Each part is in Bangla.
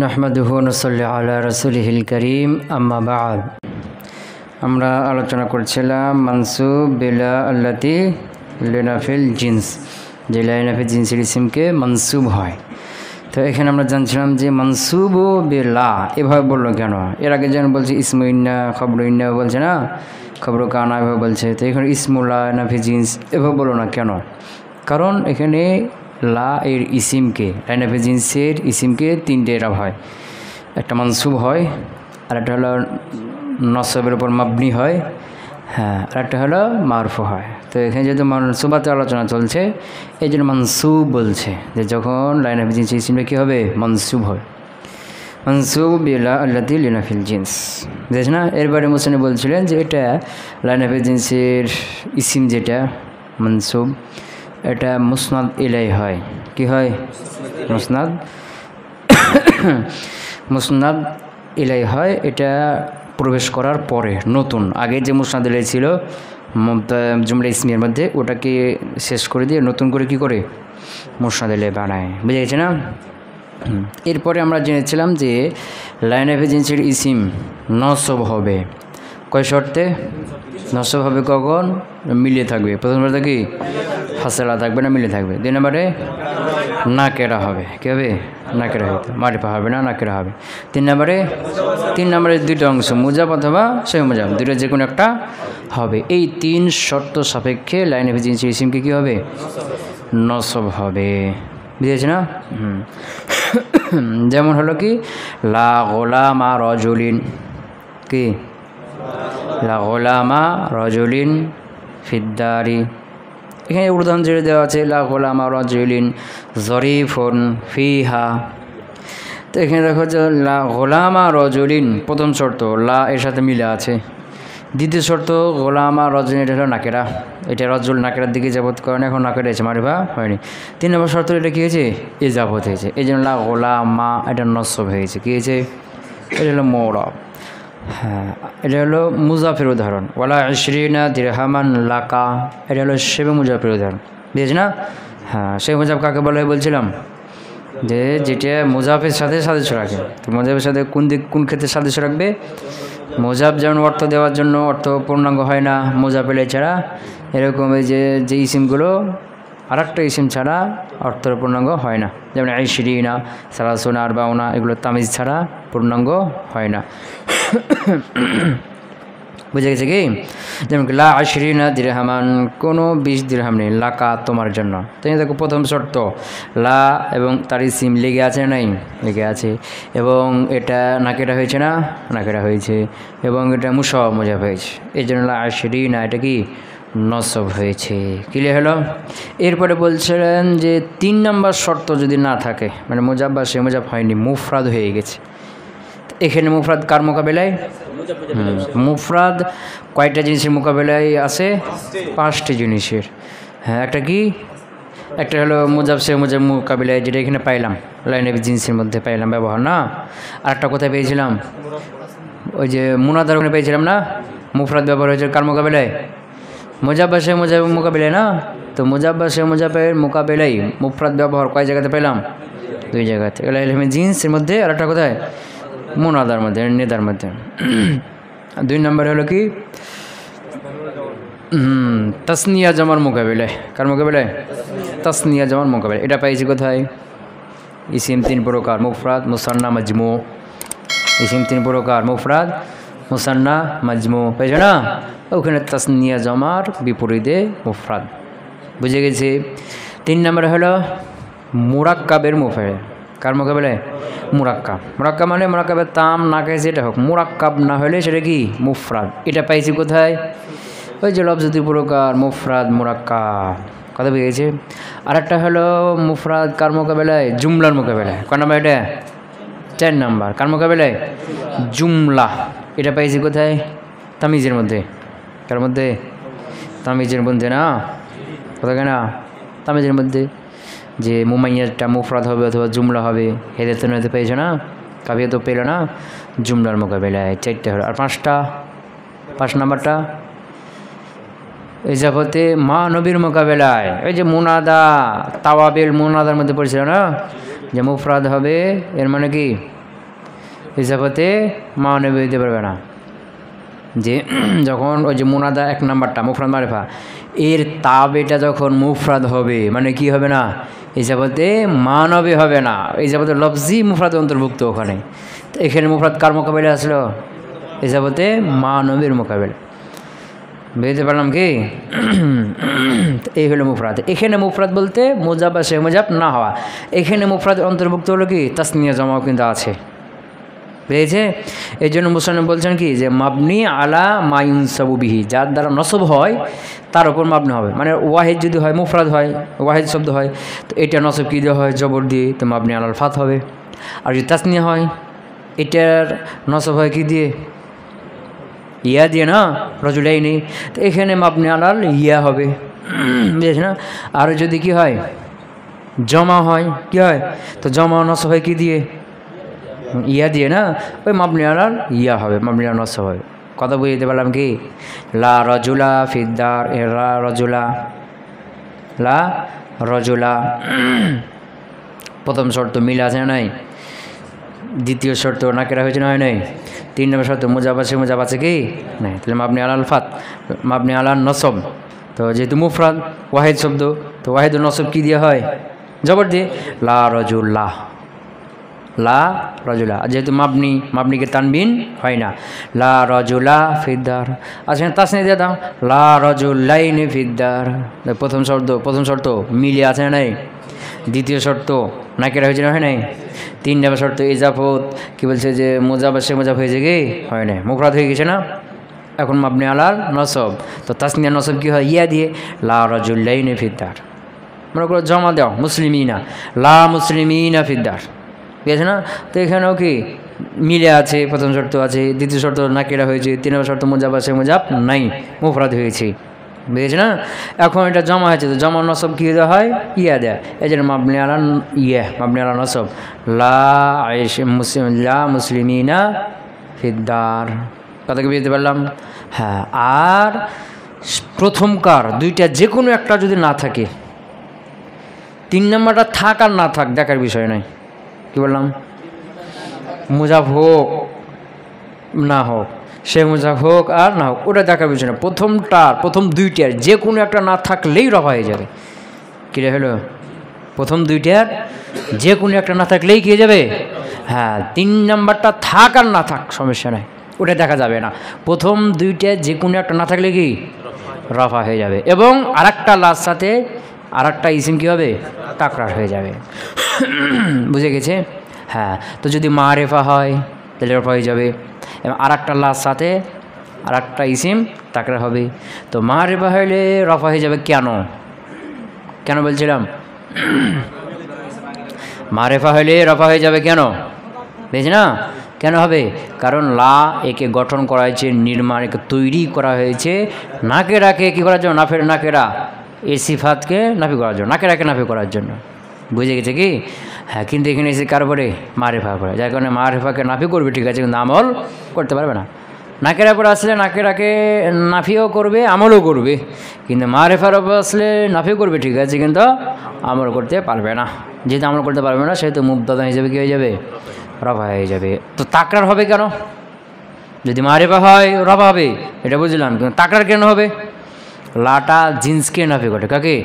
নাহমাদুহু নসল্লি আলা রাসূলিহিল কারীম আম্মা বা'দ। আমরা আলোচনা করছিলাম মানসুব বিলা আল্লাতি লিনাফিল জিন্স, যে লিনাফিল জিন্সের ইসিমকে মানসুব হয়। তো এখানে আমরা জানছিলাম যে মানসুব ও বিলা এভাবে বললো কেন। এর আগে যেন বলছে ইসমু ইন্না খবর ইন্না বলছে না, খবর কানা এভাবে বলছে। তো এখানে ইসমুল্লাহ নাফি জিন্স এভাবে বললো না কেন? কারণ এখানে লা এর ইসিমকে, লাইনাফি জিন্সের ইসিমকে তিনটে এরাব হয়। একটা মানসুব হয়, আর একটা হলো নসবের উপর মাবনি হয়, হ্যাঁ, আর একটা হলো মারফু হয়। তো এখানে যেহেতু মানসুবাতে আলোচনা চলছে, এই জন্য মানসুব বলছে যে যখন লাইনাফি জিন্সের ইসিমটা কী হবে, মানসুব হয়। মানসুব বিলা আল্লাতি লিনাফিল জিন্স, বুঝেছ না? এরবারে মুসলিম বলছিলেন যে এটা লাইনাফি জিন্সের ইসিম যেটা মানসুব, এটা মুসনাদ ইলাই হয়। কি হয়? মুসনাদ ইলাই হয়। এটা প্রবেশ করার পরে নতুন, আগে যে মুসনাদ ইলাই ছিল জুমলা ইসমিয়ার মধ্যে, ওটাকে শেষ করে দিয়ে নতুন করে কি করে মুসনাদ ইলাই বানায়। বুঝে গেছে না? এরপরে আমরা জেনেছিলাম যে লাইনাফি জিন্সের ইসিম নসব হবে কয় শর্তে? নসব হবে কখন? মিলিয়ে থাকবে। প্রথম শর্তে কি? ফাসলা থাকবে না, মিলে থাকবে। 2 নম্বরে নাকেরা হবে। কী হবে? নাকেরা হবে, মারিফা হবে না, নাকেরা হবে। 3 নম্বরে 2টা অংশ, মুজাব অথবা সে মুজাব, 2টা যে কোনো একটা হবে। এই 3 শর্ত সাপেক্ষে লাইনাফি জিন্সের ইসিমকে কী হবে? নসব হবে। বুঝেছি না? যেমন হলো কি লা গোলামা রজুলিন, কি লা গোলামা রজুলিন ফিদ্দারি। এখানে উদাহরণ যেটা দেওয়া আছে লা গোলামা রজুলিন জরিফুন ফিহা। তো এখানে দেখো যে লা গোলামা রজুলিন প্রথম শর্ত লা এর সাথে মিলে আছে। দ্বিতীয় শর্ত গোলামা রজুলিন, এটা হলো নাকেরা, এটা রজুল নাকেরার দিকে যাবত কারণ এখন নাকেরা এসে মারিফা হয়নি। 3 নম্বর শর্ত এটা কী হয়েছে? ইজাবত হয়েছে, এই জন্য লা গোলামা এটা নসব হয়েছে। কী হয়েছে? এটা হলো মৌরব। হ্যাঁ, এটা হলো মুজাফের উদাহরণ। ওয়ালা ইশরিনা দিরহামান লাকা, এটা হলো শেবে মুজাফের উদাহরণ। বুঝেছি না? হ্যাঁ, শেবে মুজাফ কাকে বলা হয় বলছিলাম? যে যেটা মুজাফের সাথে সাদৃশ্য রাখে। তো মুজাফের সাথে কোন ক্ষেত্রে সাদৃশ্য রাখবে? মুজাফ যেমন অর্থ দেওয়ার জন্য অর্থ পূর্ণাঙ্গ হয় না মুজাফ এলাই ছাড়া, এরকম এই যে ইসিমগুলো আর একটা ইসিম ছাড়া অর্থের পূর্ণাঙ্গ হয় না। যেমন ইশরিনা, সালাসুনা, আরবাউনা, এগুলো তামিজ ছাড়া পূর্ণাঙ্গ হয় না। বুঝে গেছে কি? যেমন লা ইশরিনা দিরহামান, কোনো 20 দিরহাম নেই, লাকা তোমার জন্য। তাই দেখো প্রথম শর্ত লা এবং তার ইসিম লেগে আছে না? নাই, লেগে আছে। এবং এটা নাকেরা হয়েছে না? নাকেরা হয়েছে। এবং এটা মুজাফ হয়েছে, এই জন্য লা ইশরিনা এটা কি নসব হয়েছে। ক্লিয়ার হলো? এরপরে বলছিলেন যে 3 নম্বর শর্ত যদি না থাকে, মানে মুজাফ বা সে মুজাফ হয়নি, মুফরাদ হয়ে গেছে। এখানে মুফরাদ কার মোকাবেলায়? মুফরাদ কয়টা জিনিসের মোকাবেলায় আছে? 5টি জিনিসের। হ্যাঁ, একটা কি? একটা হলো মুজাফ সে মুজাফ মোকাবেলায়, যেটা এখানে পাইলাম লাইনাফি জিন্সের মধ্যে পাইলাম ব্যবহার না। আর একটা কোথায় পেয়েছিলাম? ওই যে মুনাদার ওখানে পেয়েছিলাম না? মুফরাদ ব্যবহার হয়েছে কার মোকাবেলায়? মুজাফ বা সে মুজাফের মোকাবেলায় না? তো মুজাফ বা সে মুজাফের মোকাবেলায় মুফরাদ ব্যবহার কয় জায়গাতে পেলাম? 2 জায়গাতে। লাইনাফি জিন্সের মধ্যে, আর একটা কোথায়? মুনাদার মধ্যে, নেদার মধ্যে। 2 নম্বর হলো কি? তাসনিয়া জামার মোকাবেলায়। কার মোকাবেলায়? তাসনিয়া জামার মোকাবেলায়। এটা পাইছি কোথায়? ইসিম 3 প্রকার, মুফরাদ, মুসান্না, মাজমু। ইসিম 3 প্রকার, মুফরাদ, মুসান্না, মাজমু, পাইছো না? ওখানে তাসনিয়া জামার বিপরীতে মুফরাদ। বুঝে গেছি? 3 নম্বর হলো মুরাক্কাবের মোকাবেলায়। কার মোকাবেলায়? মুরাক্কাব। মুরাক্কাব মানে মুরাক্কাবের তাম না খাইছে এটা হোক, মুরাক্কাব না হলে সেটা কি? মুফরাদ। এটা পাইছি কোথায়? ওই যে লফজ 2 প্রকার, মুফরাদ, মুরাক্কাব। কথা বুঝে গেছে? আর একটা হলো মুফরাদ কার মোকাবেলায়? জুমলার মোকাবেলায়। কয় নম্বর এটা? 4 নম্বর। কার মোকাবেলায়? জুমলা। এটা পাইছি কোথায়? তামিজের মধ্যে। কার মধ্যে? তামিজের মধ্যে না? কথা কেনা? তামিজের মধ্যে যে মুমাইয়াটা মুফরাদ হবে অথবা জুমলা হবে, হেদের তো নয়তো পেয়েছো না? কাবিয়া তো পেল না? জুমলার মোকাবেলায় 4টা হলো। আর 5 নম্বরটা ইজাফতে মা নবীর মোকাবেলায়। ওই যে মুনাদা, তাওয়াবিল মুনাদার মধ্যে পড়েছিল না, যে মুফরাদ হবে, এর মানে কি ইজাফতে মানবী হইতে পারবে না। যে যখন ওই যে মুনাদা 1 নাম্বারটা মুফরাদ মারিফা এর তাবেটা যখন মুফরাদ হবে মানে কি হবে না, ইজাফতে মানবী হবে না, ইজাফতে লফজি মুফরাদ অন্তর্ভুক্ত ওখানে। তো এখানে মুফরাদ কার মোকাবেলা আসলো? ইজাফতে মানবীর মোকাবেলা। বুঝতে পারলাম কি? এই হলো মুফরাদ। এখানে মুফরাদ বলতে মুজাব বা শেখ মুজাব না হওয়া। এখানে মুফরাদ অন্তর্ভুক্ত হলো কি তাসনিয়া জমাও কিন্তু আছে, বুঝেছে? এই জন্য মুসলমান বলছেন কি যে মাবনি আলা মায়ুনসাবু বিহি, যার দ্বারা নসব হয় তার উপর মাবনি হবে। মানে ওয়াহিদ যদি হয় মুফরাদ হয়, ওয়াহিদ শব্দ হয়, তো এটা নসব কী দেওয়া হয়? জবর দিয়ে, তো মাবনি আলাল ফাত হবে। আর যদি তাসনিয়া হয় এটার নসব হয় কি দিয়ে? ইয়া দিয়ে না, রজুলাইনি, তো এখানে মাবনি আলাল ইয়া হবে, বুঝেছ না? আর যদি কি হয় জমা হয়, কি হয়? তো জমা নসব হয় কি দিয়ে? ইয়া দিয়ে না, ওই মাবনি আলাল ইয়া হবে, মাবনি আলাল নসব হবে। কথা বুঝে দিতে পারলাম কি? লা রজুলা ফিদ্দার, লা রজুলা, লা রজুলা প্রথম শর্ত মিল আছে না নাই? দ্বিতীয় শর্ত নাকেরা হয়েছে না হয় নাই? 3 নম্বর শর্ত মুজাব আছে, মুজাব আছে কি নাই? তাহলে মাবনি আলাল ফাত, মাবনি আলাল নসব। তো যেহেতু মুফরাদ ওয়াহিদ শব্দ, তো ওয়াহিদ নসব কি দিয়ে হয়? জবর দিয়ে, লা রজুল্লাহ, লা রজুলা। যেহেতু মাবনি, মাবনিকে তানবিন হয় না, লা রজুলা ফিদ্দার। আচ্ছা তাসনি দিয়ে দাও, লা রজুলাইনি ফিদ্দার। প্রথম শর্ত মিলে আছে না নাই? দ্বিতীয় শর্ত নাকেরা হয়েছে না হয় নাই? 3 নম্বর শর্ত ইজাফত কি বলছে যে মুজাব সে মুজাব হয়েছে কি হয় নাই? মুফরাদ হয়ে গেছে না? এখন মাবনি আলাল নসব, তো তাসনিয়া নসব কি হয়? ইয়া দিয়ে, লা রজুলাইনি ফিদ্দার। মনে করো জমা দাও মুসলিমিনা, লা মুসলিমিনা ফিদ্দার, ঠিক আছে না? তো এখানেও কি মিলে আছে, প্রথম শর্ত আছে, দ্বিতীয় শর্ত নাকেরা হয়েছে, 3 নম্বর শর্ত মুজাব আছে মুজাব নাই, মুফরাদ হয়েছে, বুঝেছে না? এখন এটা জমা হয়েছে, তো জমা নসব কী দেওয়া হয়? ইয়া দেয়। এই জন্য মাবনি আলা ইয়া, মাবনি আলা নসব, লা লা মুসলিমিনা ফিদ্দার। কথা কি বুঝতে পারলাম? হ্যাঁ। আর প্রথমকার দুইটা যে কোনো একটা যদি না থাকে, 3 নম্বরটা থাক আর না থাক দেখার বিষয় নয়। কি বললাম? মুজাব হোক না হোক, সে মুজাব হোক আর না হোক, ওটা দেখার বিষয় না। প্রথম দুইটার যে কোনো একটা না থাকলেই রফা হয়ে যাবে। কী হলো? প্রথম দুইটার যে কোনো একটা না থাকলেই কী হয়ে যাবে? হ্যাঁ। 3 নম্বরটা থাক আর না থাক সমস্যা নাই, ওটা দেখা যাবে না। প্রথম দুইটা যে কোনো একটা না থাকলে কি রফা হয়ে যাবে, এবং আরেকটা লাস্ট সাথে আরেকটা ইসিম কী হবে? তাকরার হয়ে যাবে। বুঝে গেছে? হ্যাঁ। তো যদি মারেফা হয় তাহলে রফা হয়ে যাবে, এবং আরেকটা লাস্ট সাথে আরেকটা ইসিম তাকরার হবে। তো মারেফা হইলে রফা হয়ে যাবে কেন বলছিলাম? মারেফা হইলে রফা হয়ে যাবে কেন? বুঝছি না? কেন হবে? কারণ লা একে গঠন করা হয়েছে, নির্মাণ একে তৈরি করা হয়েছে নাকেরাকে কী করার জন্য? নাকেরা এই সিফাতকে নাফি করার জন্য, নাকেরাকে নাফি করার জন্য। বুঝে গেছে কি? হ্যাঁ। কিন্তু এখানে এসে কার পরে? মারেফা করে, যার কারণে মারেফাকে নাফি করবে, ঠিক আছে, কিন্তু আমল করতে পারবে না। নাকেরা পরে আসলে নাকেরাকে নাফিও করবে আমলও করবে, কিন্তু মারেফার উপর আসলে নাফি করবে, ঠিক আছে, কিন্তু আমল করতে পারবে না। যেহেতু আমল করতে পারবে না সেহেতু মুবতাদা হিসেবে কী হয়ে যাবে? রফা হয়ে যাবে। তো তাকরার হবে কেন? যদি মারেফা হয় রফা হবে, এটা বুঝলাম, কিন্তু তাকরার কেন হবে? লাটা জিন্সকে নাফি করে, কাকে?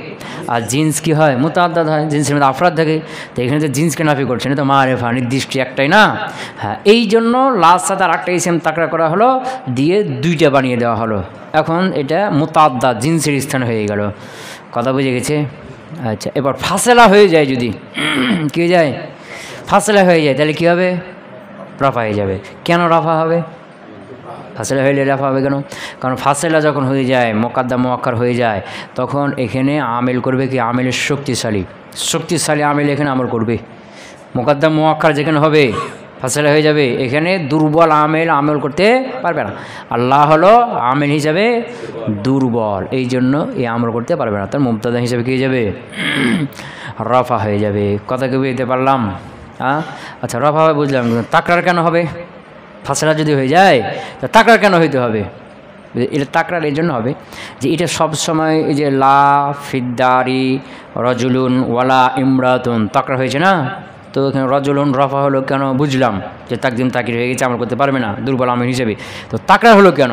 আর জিন্স কি হয়? মুতাআদ্দাদ হয়, জিন্সের মধ্যে আফরাদ থাকে। তো এখানে তো জিন্সকে নাফি করছে না, তো মারেফা নির্দিষ্ট একটাই না। হ্যাঁ। এই জন্য লাস্ট সাথে আর একটা ইসিম তাকরা করা হলো, দিয়ে দুইটা বানিয়ে দেওয়া হলো। এখন এটা মুতাআদ্দাদ জিন্সের স্থান হয়ে গেল। কথা বুঝে গেছে? আচ্ছা। এবার ফাসেলা হয়ে যায়, যদি কী যায়? ফাসেলা হয়ে যায়, তাহলে কী হবে? রফা হয়ে যাবে। কেন রফা হবে? ফাসেলা হইলে রফা হবে কেন? কারণ ফাসেলা যখন হয়ে যায়, মোকাদ্দাম মুআক্কার হয়ে যায়, তখন এখানে আমেল করবে কি? আমেলের শক্তিশালী আমেল এখানে আমল করবে। মোকাদ্দাম মুআক্কার যেখানে হবে ফাসেলা হয়ে যাবে, এখানে দুর্বল আমল করতে পারবে না। আল্লাহ হলো আমেল হিসাবে দুর্বল, এই জন্য এই আমল করতে পারবে না, তার মুবতাদা হিসাবে কী হয়ে যাবে? রফা হয়ে যাবে। কথা কি বুঝতে পারলাম? হ্যাঁ। আচ্ছা, রফা হবে বুঝলাম, তাকরার কেন হবে? ফাসলা যদি হয়ে যায় তা তাকরার কেন হইতে হবে? এটা তাকরার এই জন্য হবে যে এটা সবসময় এই যে লা ফিদ্দারি রজুলুন ওয়ালা ইমরাতুন তাকরার হয়েছে না, তো এখানে রজলুন রফা হলো কেন বুঝলাম যে তাকদিম তাকির হয়ে গেছে, আমল করতে পারবে না দুর্বল আমির হিসেবে। তো তাকরার হলো কেন?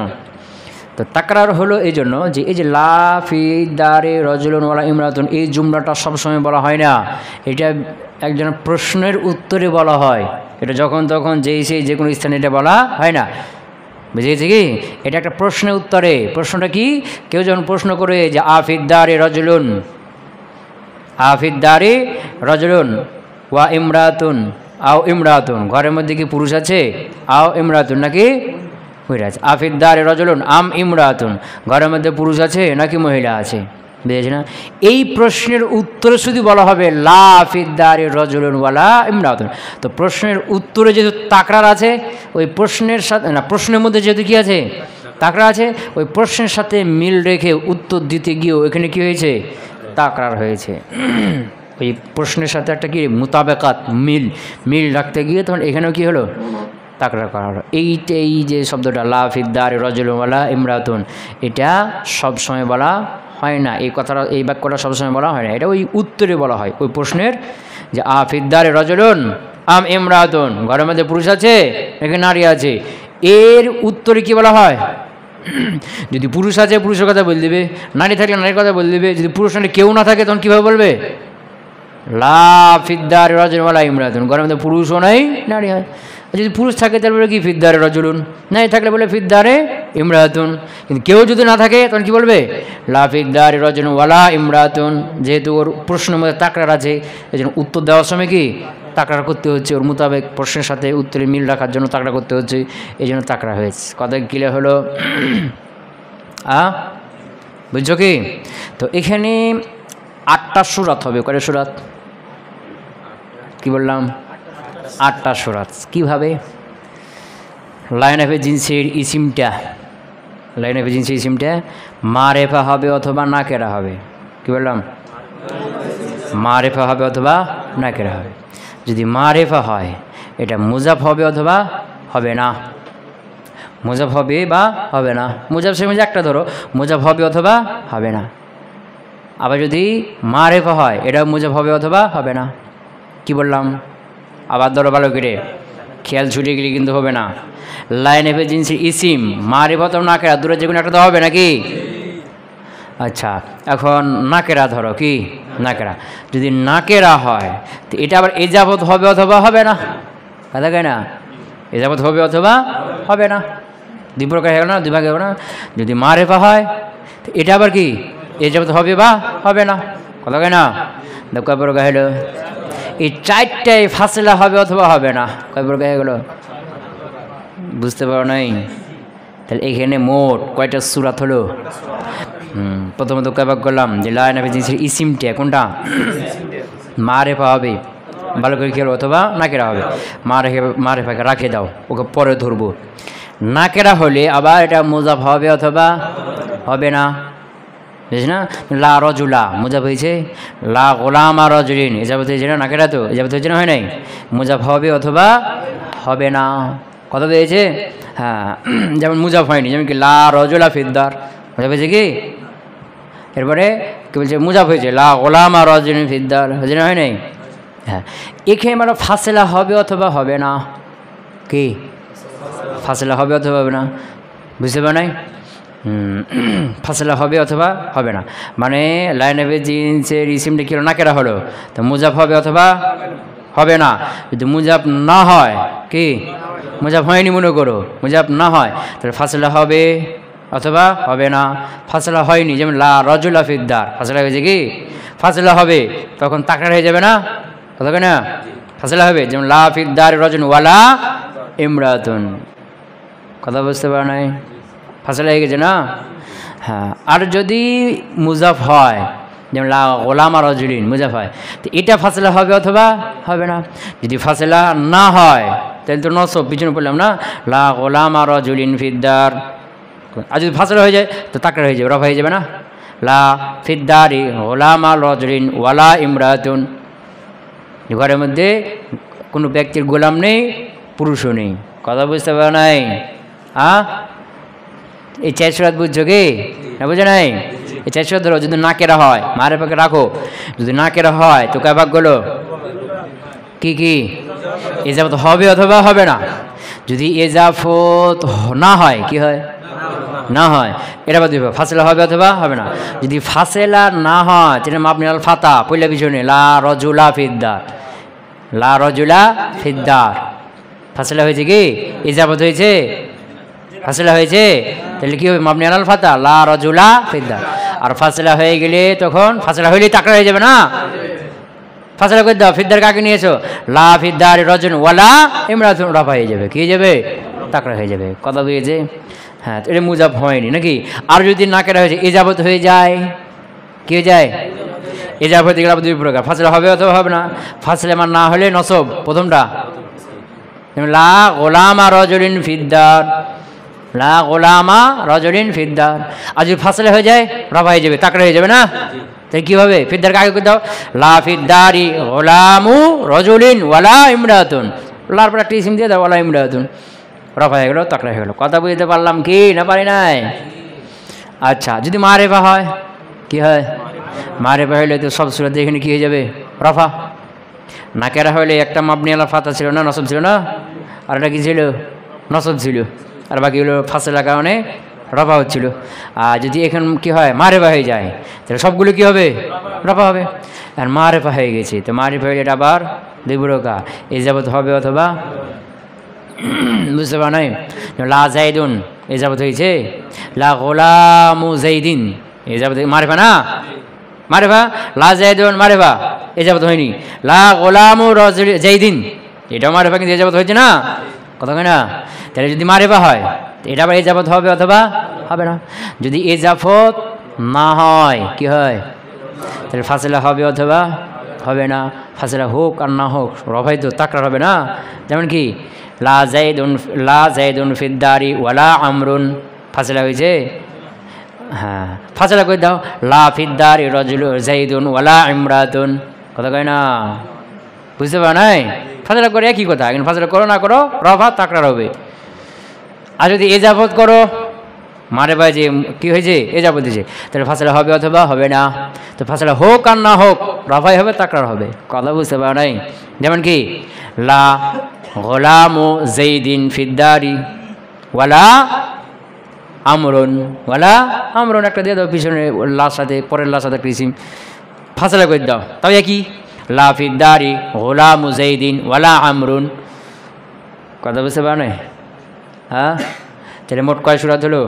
তো তাকরার হলো এই জন্য যে এই যে লা ফি দারে রজলুন ওয়ালা ইমরাতুন, এই জুমলাটা সবসময় বলা হয় না, এটা একজন প্রশ্নের উত্তরে বলা হয়। এটা যখন তখন যেই সেই যে কোনো স্থানে এটা বলা হয় না, বুঝেছি কি? এটা একটা প্রশ্নের উত্তরে। প্রশ্নটা কি? কেউ যখন প্রশ্ন করে যে আফিদ্দারে রজলুন, আফিদ্দারে রজলুন ওয়া ইমরাতুন আও ইমরাতুন, ঘরের মধ্যে কি পুরুষ আছে? আও ইমরাতুন, নাকি মহিলা আছে? আফিদ্দারে রজলুন আম ইমরাতুন, ঘরের মধ্যে পুরুষ আছে নাকি মহিলা আছে? বুঝেছি না? এই প্রশ্নের উত্তরে শুধু বলা হবে লা আফিদ্দারে রজলুন ওয়ালা ইমরাতুন। তো প্রশ্নের উত্তরে যেহেতু তাকরার আছে, ওই প্রশ্নের সাথে না, প্রশ্নের মধ্যে যেহেতু কী আছে? তাকরার আছে, ওই প্রশ্নের সাথে মিল রেখে উত্তর দিতে গিয়েও এখানে কী হয়েছে? তাকরার হয়েছে। ওই প্রশ্নের সাথে একটা কি মোতাবেকাত, মিল রাখতে গিয়ে তখন এখানেও কি হলো? তাকরার করা হলো। এই যে শব্দটা লা ফিদ্দারে রজলুন ওয়ালা ইমরাতুন, এটা সবসময় বলা হয় না, এই কথাটা, এই বাক্যটা সবসময় বলা হয় না, এটা ওই উত্তরে বলা হয় ওই প্রশ্নের, যে আফিদ্দারে রজলুন আম ইমরাতুন, ঘরের মধ্যে পুরুষ আছে নাকি নারী আছে, এর উত্তরে কি বলা হয়? যদি পুরুষ আছে পুরুষের কথা বলে দিবে, নারী থাকলে নারীর কথা বলে দিবে। যদি পুরুষ নারী কেউ না থাকে তখন কীভাবে বলবে? লা ফিদ্দারে রজলুন ওয়ালা ইমরাতুন, ঘরের মধ্যে পুরুষও নাই নারী হয়। যদি পুরুষ থাকে তাহলে বলে কি ফিদ্দারে রজলুন, নারী থাকলে বলে ফিদ্দারে ইমরাতুন। কিন্তু কেউ যদি না থাকে তখন কি বলবে? লা ফিদ্দারে রজলুন ওয়ালা ইমরাতুন। যেহেতু ওর প্রশ্নের মধ্যে তাকরার আছে, এই জন্য উত্তর দেওয়ার সময় কি তাকরার করতে হচ্ছে, ওর মোতাবেক প্রশ্নের সাথে উত্তরে মিল রাখার জন্য তাকরা করতে হচ্ছে, এই জন্য তাকরা হয়েছে। কথা ক্লিয়ার হলো? বুঝছো কি? তো এখানে 8টা সূরাত হবে। কয়টা সূরাত? কি বললাম? 8টা সূরাত। কীভাবে? লাইন অফ জিনসের ইসিমটা, লাইন অফ জিনসের ইসিমটা মারেফা হবে অথবা নাকেরা হবে। কি বললাম? মারেফা হবে অথবা নাকেরা হবে। যদি মারেফা হয় এটা মুজাফ হবে অথবা হবে না, মুজাফ হবে বা হবে না। মুজাফ সে একটা ধরো, মুজাফ হবে অথবা হবে না। আবার যদি মারেফা হয় এটা মুজাফ হবে অথবা হবে না। কি বললাম? আবার ধরো ভালো করে, খেয়াল ছুটে গেলে কিন্তু হবে না। লাইন এফে জিনসের ইসিম মারেফা তো নাকেরা, দূরে যে কোনো একটা তো হবে নাকি? আচ্ছা, এখন নাকেরা ধরো, কি নাকেরা, যদি নাকেরা হয় তো এটা আবার এজাবত হবে অথবা হবে না। কথা কয় না? এজাবত হবে অথবা হবে না, দুই প্রকার হয়ে গেল না, দুই ভাগে হবে না। যদি মারেফা হয় তো এটা আবার কি এজাবত হবে বা হবে না। কথা কয় না? কয় প্রকার হলো? এই 4টায় ফাসলা হবে অথবা হবে না। কয় প্রকার হয়ে গেল? বুঝতে পারো নাই? তাহলে এখানে মোট কয়টা সূরাত হলো? প্রথমত কয়বার করলাম যে লাইন অফ জিনসের ইসিমটা কোনটা? মারেফা হবে, ভালো করে খেলো, অথবা নাকেরা হবে। মারেফাকে রাখে দাও, ওকে পরে ধরবো। নাকেরা হলে আবার এটা মুজাফ হবে অথবা হবে না, বুঝিস না? লা রজুলা মুজাফ হয়েছে, লা গোলামা রজুলিন এজাবত হয়েছে না, নাকেরা তো এজাবত হয়েছে না, হয় নাই? মুজাফ হবে অথবা হবে না। কথা পেয়েছে? হ্যাঁ, যেমন মুজাফ হয়নি, যেমন কি লা রজুলা ফিদ্দার, মুজাফ হয়েছে কি? এরপরে কি বলছে? মুজাফ হয়েছে লা গোলামা রজুলিন ফিদ্দার, হয়েছে না, হয় নাই? হ্যাঁ, এখানে মানে ফাসলা হবে অথবা হবে না। কি ফাসলা হবে অথবা হবে না? বুঝতে পার নাই? ফাসলা হবে অথবা হবে না, মানে লাইন অফ জিনসের ইসিমটা কি নাকেরা হলো, তো মুজাফ হবে অথবা হবে না। যদি মুজাফ না হয়, কি মুজাফ হয়নি মনে করো, মুজাফ না হয় তাহলে ফাসলা হবে অথবা হবে না। ফাসলা হয়নি, যেমন লা রজুলা ফিদ্দার, ফাসলা হয়েছে কি? ফাসলা হবে, তখন তাকরার হয়ে যাবে না? কথা কেনা? ফাসলা হবে, যেমন লা ফিদ্দার রজুন ওয়ালা ইমরাতুন। কথা বুঝতে পারো নাই? ফাসলা হয়ে গেছে না? হ্যাঁ, আর যদি মুজাফ হয়, যেমন লা গোলামা রজুলিন মুজাফ হয়, তো এটা ফাসলা হবে অথবা হবে না। যদি ফাসলা না হয় তাহলে তো নসব, পিছনে পড়লাম না, লা গোলামা রজুলিন ফিদ্দার। আর যদি ফাসলা হয়ে যায় তো তাকরার হয়ে যাবে, রফা হয়ে যাবে না? লা ফিদ্দারি গোলামা রজুলিন ওয়ালা ইমরাতুন, ঘরের মধ্যে কোনো ব্যক্তির গোলাম নেই, পুরুষও নেই। কথা বুঝতে পারো নাই? এই 4 সূরাত বুঝছো কি না? বুঝে নাই? এই 4 সূরাত ধরো, যদি নাকেরা হয় মারেফাকে রাখো, যদি নাকেরা হয় তো কয় ভাগ হলো? কি কি এজাফত হবে অথবা হবে না। যদি এজাফত না হয় কি হয়, না হয়, এটা বাদ দিবে, ফাসেলা হবে অথবা হবে না। যদি ফাসেলা না হয় তাহলে মাবনি আল ফাতা পয়লা পিছনে লা রজুলা ফিদ্দার, লা রজুলা ফিদ্দার। ফাসেলা হয়েছে কি ইজাফত হয়েছে, ফাসেলা হয়েছে, তাহলে কি হবে মাবনি আল ফাতা লা রজুলা ফিদ্দার। আর ফাসেলা হয়ে গেলে তখন ফাসেলা হইলে তাকরা হয়ে যাবে না, ফাসেলা করে দাও, ফিদ্দার কাকে নিয়েছো, লা ফিদ্দার রজুন ওয়ালা ইমরাতুন, রফা হয়ে যাবে, কি হয়ে যাবে, তাকরা হয়ে যাবে। কথা বুঝেছে? হ্যাঁ, এটা মুজাব হয়নি নাকি। আর যদি নাকেরা হয়েছে ইজাবত হয়ে যায়, কি হয়ে যায়, ইজাবত হয়ে গেলে দুই প্রকার, ফাসেলা হবে অথবা হবে না। ফাসেলা আমার না হলে নসব, প্রথমটা লা গোলামা রজুলিন ফিদ্দার, লা গোলামা রজুলিন ফিদ্দার। আর যদি ফাসেলা হয়ে যায় রফা হয়ে যাবে, তাকরা হয়ে যাবে না। তাই কি হবে, ফিদ্দার কাকে করে দাও, লা ফিদ্দারি গোলামু রজুলিন ওয়ালা ইমরাতুন, লার পর একটা ইসিম দিয়ে দাও ওয়ালা ইমরাতুন, রফা হয়ে গেল, তাকরা হয়ে গেল। কথা বুঝতে পারলাম কি না পারি নাই? আচ্ছা, যদি মারেফা হয় কি হয়, মারেফা হইলে তো সব সুরাতে এখানে কি হয়ে যাবে, রফা। নাকেরা হইলে একটা মাবনি আলা ফাতা ছিল না, নসব ছিল না, আর একটা কি ছিল, নসব ছিল, আর বাকিগুলো ফাসেলার কারণে রফা হচ্ছিল। আর যদি এখন কি হয় মারেফা হয়ে যায় তাহলে সবগুলো কি হবে, রফা হবে। আর মারেফা হয়ে গেছে তো মারেফা হইলে এটা আবার দুই প্রকার, ইজাবত হবে অথবা, বুঝতে পার নাই, লা জাইদুন ইজাবত হয়েছে, লা গোলামু জাইদিন ইজাবত, মারেফা না, মারেফা, লা জাইদুন মারেফা ইজাবত হয়নি, লা গোলামু রজুল জাইদিন এটাও মারেফা কিন্তু ইজাবত হয়েছে না, কথা কয় না। তাহলে যদি মারেফা হয় এটা আবার ইজাবত হবে অথবা হবে না। যদি ইজাফত না হয় কি হয়, তাহলে ফাসেলা হবে অথবা হবে না। ফাসেলা হোক আর না হোক রফাই তো তাকরার হবে না। যেমন কি লা জাইদুন ফিদ্দারি ওয়ালা আমরুন, ফাসেলা হয়েছে, হ্যাঁ ফাসেলা করে দাও, লা ফিদ্দারি রজুল জাইদুন ওয়ালা ইমরাতুন, কথা কয় না, বুঝতে পারো নাই। ফাসেলা করে একই কথা, কিন্তু ফাসেলা করো না করো রফা তাকরার হবে। আর যদি এজাফত করো মারে ভাই যে কী হয়েছে এজাফত দিয়েছে, তাহলে ফাসেলা হবে অথবা হবে না। তো ফাসেলা হোক আর না হোক রফাই হবে তাকরার হবে, কথা বুঝতে পারো নাই। যেমন কি লা গোলামু জাইদিন ফিদ্দারি ওয়ালা আমরুন, ওয়ালা আমরুন একটা দিয়ে দাও পিছনে লার সাথে, পরের লার সাথে কৃষিম, ফাসেলা করে দাও, তাও একই, লা ফিদ্দারি গোলামু জাইদিন ওয়ালা আমরুন, কথা বুঝতে পারো নাই। হ্যাঁ, তাহলে মোট কয় সূরা হলো,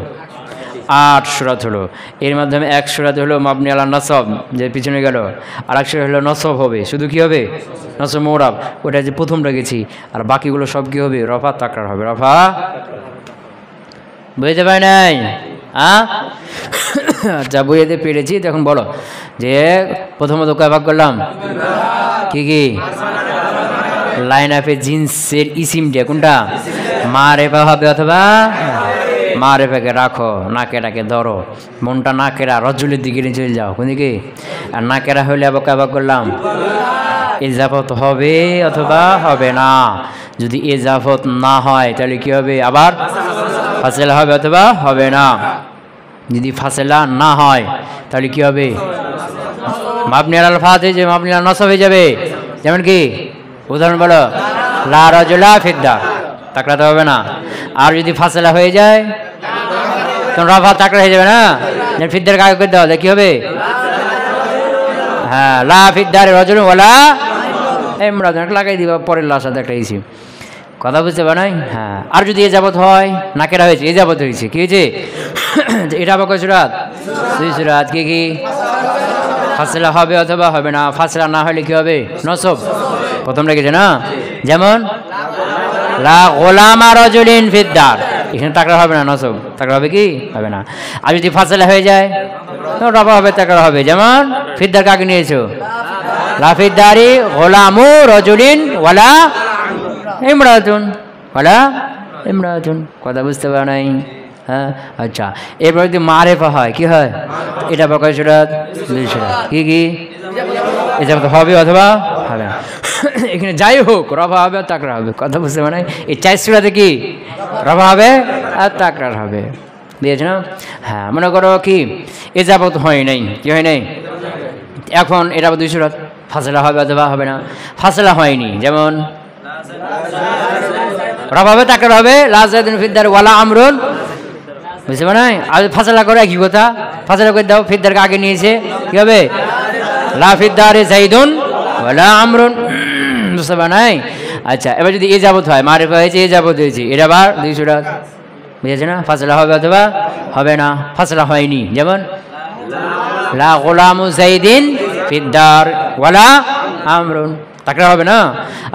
8 সূরা হলো। এর মাধ্যমে এক সূরা হলো মাবনি আলা নসব যে পিছনে গেল, আর এক সূরা হলো নসব হবে, শুধু কি হবে নসব মোরাব, ওটা যে প্রথমটা গেছি, আর বাকিগুলো সব কি হবে রফা তাকরার হবে, রফা, বুঝতে পারি নাই। হ্যাঁ, যা বুঝতে পেরেছি তখন বলো যে প্রথমত কয় ভাগ করলাম, কি কি লাইন আপে জিন্সের ইসিমটা কোনটা, মারেফা হবে অথবা, মারেফাকে রাখো, নাকেরাকে ধরো, মনটা নাকেরা রজুলের দিকে নিয়ে চলে যাও, কোন দিকে, আর নাকেরা হলে আবার কয় ভাগ করলাম, ইজাফত হবে অথবা হবে না। যদি ইজাফত না হয় তাহলে কি হবে, আবার ফাসেলা হবে অথবা হবে না। যদি ফাসেলা না হয় তাহলে কি হবে, মাবনি আলাল ফাত হয়ে যাবে, মাবনি আলাল নসব হয়ে যাবে। যেমন কি উদাহরণ বলো, লা রজুলা ফিদ্দার, তাকরাতে হবে না। আর যদি ফাসেলা হয়ে যায় তখন রফা তাকরা হয়ে যাবে না, ফিদ্দার কাকে করে দেওয়া কি হবে, হ্যাঁ লা ফিদ্দার রজুল ওয়ালা ইমরাতুন লাগাই দিবা পরের লার সাথে একটা ইসিম, কথা বুঝতে পারো নাই। হ্যাঁ, আর যদি এজাবত হয় নাকেরা হয়েছে এজাবত হয়েছে, কি হয়েছে, এটা আবার কয় সূরা, 2 সূরা। কি কি ফাসেলা হবে অথবা হবে না, ফাসেলা না হলে কি হবে নসব, প্রথম রেখেছে না। যেমন লা গোলামা রজুলিন ফিদ্দার, এখানে তাকরা হবে না নসব, তাকরা হবে কি হবে না। আর যদি ফাসেলা হয়ে যায় তখন রফা হবে তাকরা হবে। যেমন ফিদ্দার কাকে নিয়েছো, লা ফিদ্দারি গোলামু রজুলিন ওয়ালা ইমরাতুন, ওয়ালা ইমরাতুন, কথা বুঝতে পারো নাই। হ্যাঁ, আচ্ছা, এরপর যদি মারেফা হয় কি হয়, এটা বকায় সুরাত 2 সূরা। কি কি এটা হবে অথবা হবে না, এখানে যাই হোক রফা হবে আর তাকরার হবে, কথা বুঝতে পারো নাই। এই 4 সূরাতে কি রফা হবে আর তাকরার হবে, বুঝেছ না। হ্যাঁ, মনে করো কি এজাবত হয় নাই, কি হয় নাই, এখন এটা 2 সূরা, ফাসলা হবে অথবা হবে না? ফাসলা হয়নি, যেমন রফা হবে, তাকরার হবে, লা যাইদুন ফিদ্দার ওয়ালা আমরুন, বুঝতে পারে না? আর ফাসলা করে কি কথা, ফাসলা করে দাও, ফিদ্দারকে আগে নিয়েছে, কি হবে? লা ফিদ্দারে যাইদুন ওয়ালা আমরুন, বুঝতে পারে নাই? আচ্ছা, এবার যদি এ যাবত হয়, মারিফা হয়েছে, এ যাবত হয়েছে, এটা আবার 200 টাকা, বুঝেছে না? ফাসলা হবে অথবা হবে না? ফাসলা হয়নি, যেমন লা গোলামু যাইদিন ফিদ্দার ওয়ালা আমরুন, তাকরার হবে না?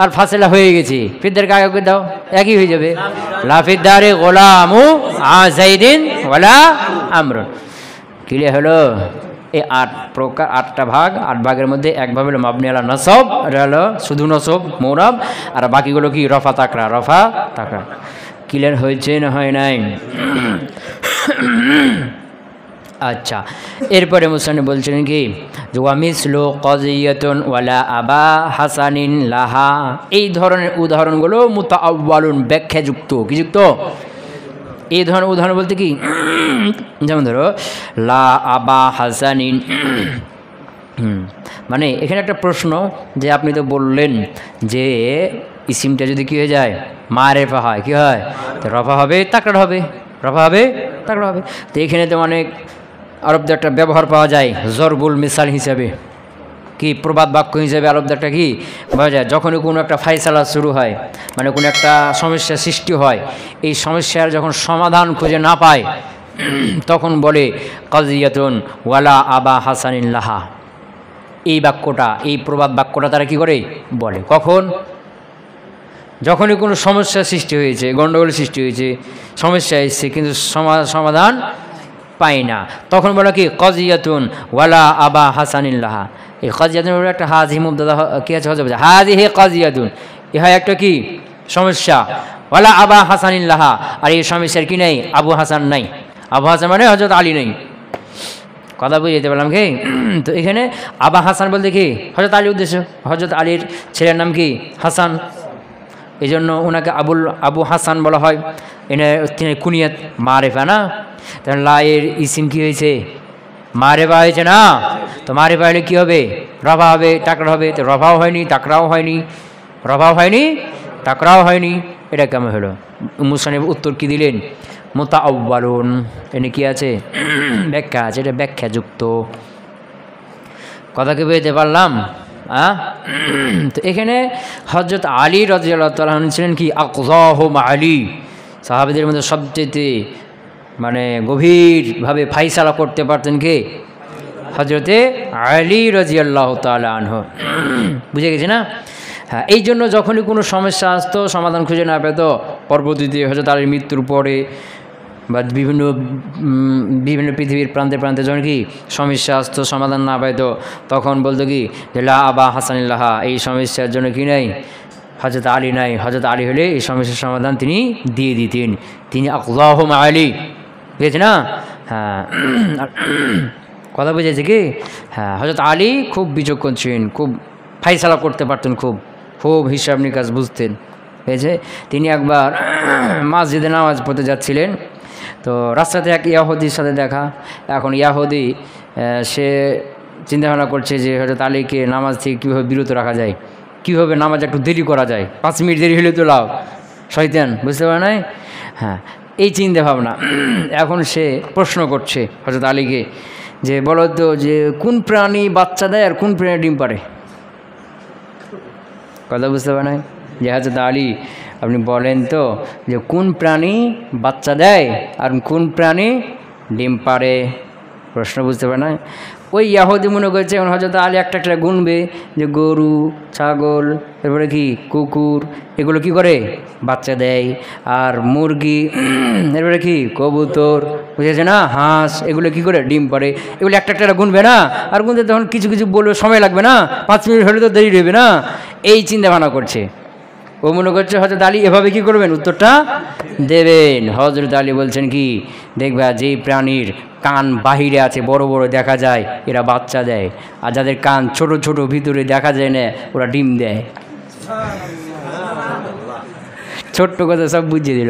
আর ফাসলা হয়ে গেছে, ফিদ্দারকে আগে করে দাও, একই হয়ে যাবে, লা ফিদ্দারে গোলামু যাইদিন ওয়ালা আমরুন। ক্লিয়ার হলো? এই 8 প্রকার, 8টা ভাগ, 8 ভাগের মধ্যে এক ভাগ হলো মাবনি আলা নসব, এটা হলো শুধু নসব মুরাব, আর বাকিগুলো কি রফা তাকরা, রফা তাকরা। ক্লিয়ার হয়েছে না হয় নাই? আচ্ছা, এরপরে মুসান্নিফ বলছেন কি, যে ওয়া মিসলু কাযিয়াতুন ওয়ালা আবা হাসানিন লাহা, এই ধরনের উদাহরণগুলো মুতাআওয়ালুন, ব্যাখ্যাযুক্ত, কি যুক্ত? এই ধরনের উদাহরণ বলতে কি, যেমন ধরো লা আবা হাসানিন, মানে এখানে একটা প্রশ্ন, যে আপনি তো বললেন যে ইসিমটা যদি কী হয়ে যায়, মারেফা হয়, কি হয়? তো রফা হবে, তাকরার হবে, রফা হবে, তাকরার হবে। তো এখানে তো অনেক আরবদের একটা ব্যবহার পাওয়া যায় জরবুল মিসাল হিসাবে, কি প্রবাদ বাক্য হিসেবে আরবদের একটা কি পাওয়া যায়, যখনই কোনো একটা ফাইসালা শুরু হয়, মানে কোনো একটা সমস্যা সৃষ্টি হয়, এই সমস্যার যখন সমাধান খুঁজে না পায়, তখন বলে কাযিয়াতুন ওয়ালা আবা হাসানিন লাহা। এই বাক্যটা, এই প্রবাদ বাক্যটা তারা কি করে বলে, কখন? যখনই কোনো সমস্যা সৃষ্টি হয়েছে, গণ্ডগোল সৃষ্টি হয়েছে, সমস্যা এসছে, কিন্তু সমাধান পাই না, তখন বলে কি কাযিয়াতুন ওয়ালা আবা হাসানিন লাহা। এই কাযিয়াতুন একটা হাজি মুবতাদা, কি আছে, হাযিহি কাযিয়াতুন, ইহা একটা কি সমস্যা, ওয়ালা আবা হাসানিন লাহা, আর এই সমস্যার কি নেই, আবু হাসান নাই। আবু হাসান মানে হযরত আলী নেই, কথা বুঝতে পারলাম কি? তো এখানে আবা হাসান বলতে কি হযরত আলী উদ্দেশ্য, হযরত আলীর ছেলের নাম কি হাসান, এই জন্য ওনাকে আবু হাসান বলা হয়, এনে তিনি কুনিয়াত মারেফা না, তাহলে লা এর ইসিম কি হয়েছে, মারেফা হয়েছে না? তো মারেফা হলে কী হবে, রফা হবে, তাকরা হবে, তো রফাও হয়নি, তাকরাও হয়নি, রফাও হয়নি, তাকরাও হয়নি, এটা কেমন হলো? মুসান্নিফ উত্তর কি দিলেন, মুতাআওয়ালুন, এনে কি আছে, ব্যাখ্যা আছে, এটা ব্যাখ্যাযুক্ত। কথা কি বুঝতে পারলাম? তো এখানে হযরত আলী রাদিয়াল্লাহু তাআলা আনহু ছিলেন কি আকযাহুম আলী, সাহাবীদের মধ্যে সবচেয়ে মানে গভীরভাবে ফাইসালা করতে পারতেন কে, হযরতে আলী রাদিয়াল্লাহু তাআলা আনহু। বুঝে গেছে না? হ্যাঁ, এই জন্য যখনই কোনো সমস্যা আসতো, সমাধান খুঁজে না পেত, পরবর্তীতে হযরত আলীর মৃত্যুর পরে বা বিভিন্ন পৃথিবীর প্রান্তে প্রান্তে যখন কি সমস্যা আসতো, সমাধান না পাইতো, তখন বলতো কি যে লা আবা হাসানিল্লাহা, এই সমস্যার জন্য কি নাই, হযরত আলী নাই, হযরত আলী হলে এই সমস্যার সমাধান তিনি দিয়ে দিতেন, তিনি আকযাহুম আলী, বুঝেছে না? হ্যাঁ, কথা বুঝেছে কি? হ্যাঁ, হযরত আলী খুব বিচক্ষণ ছিলেন, খুব ফাইসালা করতে পারতেন, খুব খুব হিসাব নিকাশ বুঝতেন, বুঝেছে? তিনি একবার মসজিদে নামাজ পড়তে যাচ্ছিলেন, তো রাস্তাতে এক ইয়াহুদির সাথে দেখা। এখন ইয়াহুদি সে চিন্তাভাবনা করছে যে হযরত আলীকে নামাজ থেকে কীভাবে বিরত রাখা যায়, কীভাবে নামাজ একটু দেরি করা যায়, 5 মিনিট দেরি হলে তো লাভ, শয়তান, বুঝতে পারে নাই? হ্যাঁ, এই চিন্তা ভাবনা। এখন সে প্রশ্ন করছে হযরত আলীকে যে বলো তো, যে কোন প্রাণী বাচ্চা দেয় আর কোন প্রাণী ডিম পাড়ে? কথা বুঝতে পারে নাই? যে হযরত আলী, আপনি বলেন তো যে কোন প্রাণী বাচ্চা দেয় আর কোন প্রাণী ডিম পাড়ে? প্রশ্ন বুঝতে পারে না? ওই ইয়াহুদি মনে করছে এখন হযরত আলী একটা একটা গুনবে যে গরু, ছাগল, এরপরে কি কুকুর, এগুলো কি করে বাচ্চা দেয়, আর মুরগি, এরপরে কি কবুতর, বুঝেছে না, হাঁস, এগুলো কি করে ডিম পাড়ে, এগুলো একটা একটা গুনবে না, আর গুনতে তখন কিছু কিছু বলবে, সময় লাগবে না, 5 মিনিট হলে তো দেরি হবে না, এই চিন্তা ভাবনা করছে। ও মনে করছে হযরত আলী এভাবে কি করবেন, উত্তরটা দেবেন। হযরত আলী বলছেন কি, দেখবা যেই প্রাণীর কান বাহিরে আছে, বড় বড় দেখা যায়, এরা বাচ্চা দেয়, আর যাদের কান ছোট ছোট ভিতরে দেখা যায় না, ওরা ডিম দেয়। ছোট্ট কথা সব বুঝিয়ে দিল,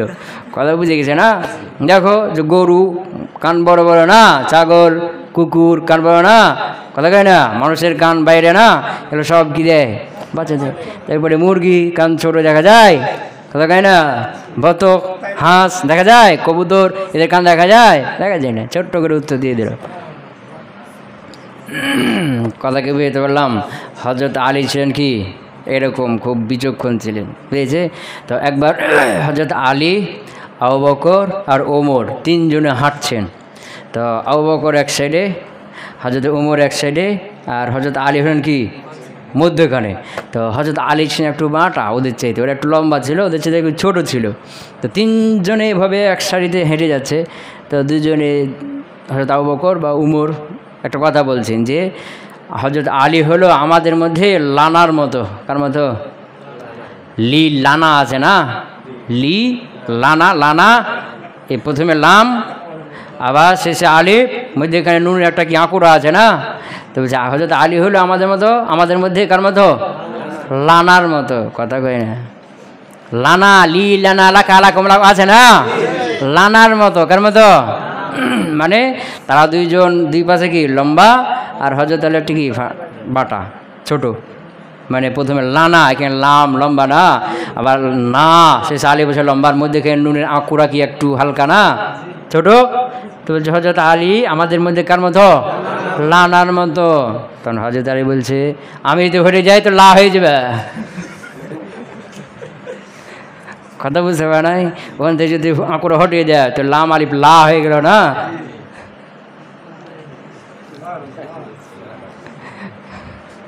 কথা বুঝে গেছে না? দেখো যে গরু কান বড় বড় না, ছাগল কুকুর কান বড় না, কথা কয় না, মানুষের কান বাইরে না, এগুলো সব কি দেয়, বাচ্চাদের। তারপরে মুরগি কান ছোট দেখা যায়, কথা কয় না, বতক, হাঁস দেখা যায়, কবুতর এদের কান দেখা যায়, দেখা যায় না, ছোট্ট করে উত্তর দিয়ে দিল। কথাকে বুঝতে পারলাম। হজরত আলী ছিলেন কি এরকম খুব বিচক্ষণ ছিলেন, বুঝেছে? তো একবার হজরত আলী, আবু বকর আর ওমর তিনজনে হাঁটছেন। তো আবু বকর এক সাইডে, হজরত ওমর এক সাইডে, আর হজরত আলী হলেন কি মধ্যখানে। তো হজরত আলী ছিলেন একটু বাঁটা ওদের চাইতে, ওরা একটু লম্বা ছিল, ওদের চাইতে একটু ছোটো ছিল। তো তিনজনে এভাবে এক সারিতে হেঁটে যাচ্ছে। তো দুজনে হজরত আবু বকর বা উমর একটা কথা বলছেন যে হজরত আলী হলো আমাদের মধ্যে লানার মতো। কার মতো? লি লানা আছে না, লি লানা, লানা এই প্রথমে লাম, আবার শেষে আলিফ, মধ্যেখানে নুন একটা কি আঁকুড়া আছে না। তো বলছে হজরত আলী হলো আমাদের মতো, আমাদের মধ্যে কার মতো? লানার মতো। কথা কয় না, লানা, লি লানা আলা কালা কমলা আছে না, লানার মতো। কার মতো? মানে তারা দুইজন দুই পাশে কি লম্বা, আর হজরত আলী একটি কি বাটা ছোট। মানে প্রথমে লানা, এখানে লাম লম্বা না, আবার না শেষ আলী বসে লম্বার মধ্যে নুনের আঁকুড়া কি একটু হালকা না, ছোট। তো বলছে হজরত আলী আমাদের মধ্যে কার মতো? লানার মতো। তখন হজরত আলী বলছে আমি যদি হয়ে যাই তো লা হয়ে যাবে। কথা বুঝতে পারে নাই? ওখান থেকে যদি আঁকুড়া হটিয়ে দেয় তো লাম আলিফ লা হয়ে গেল না।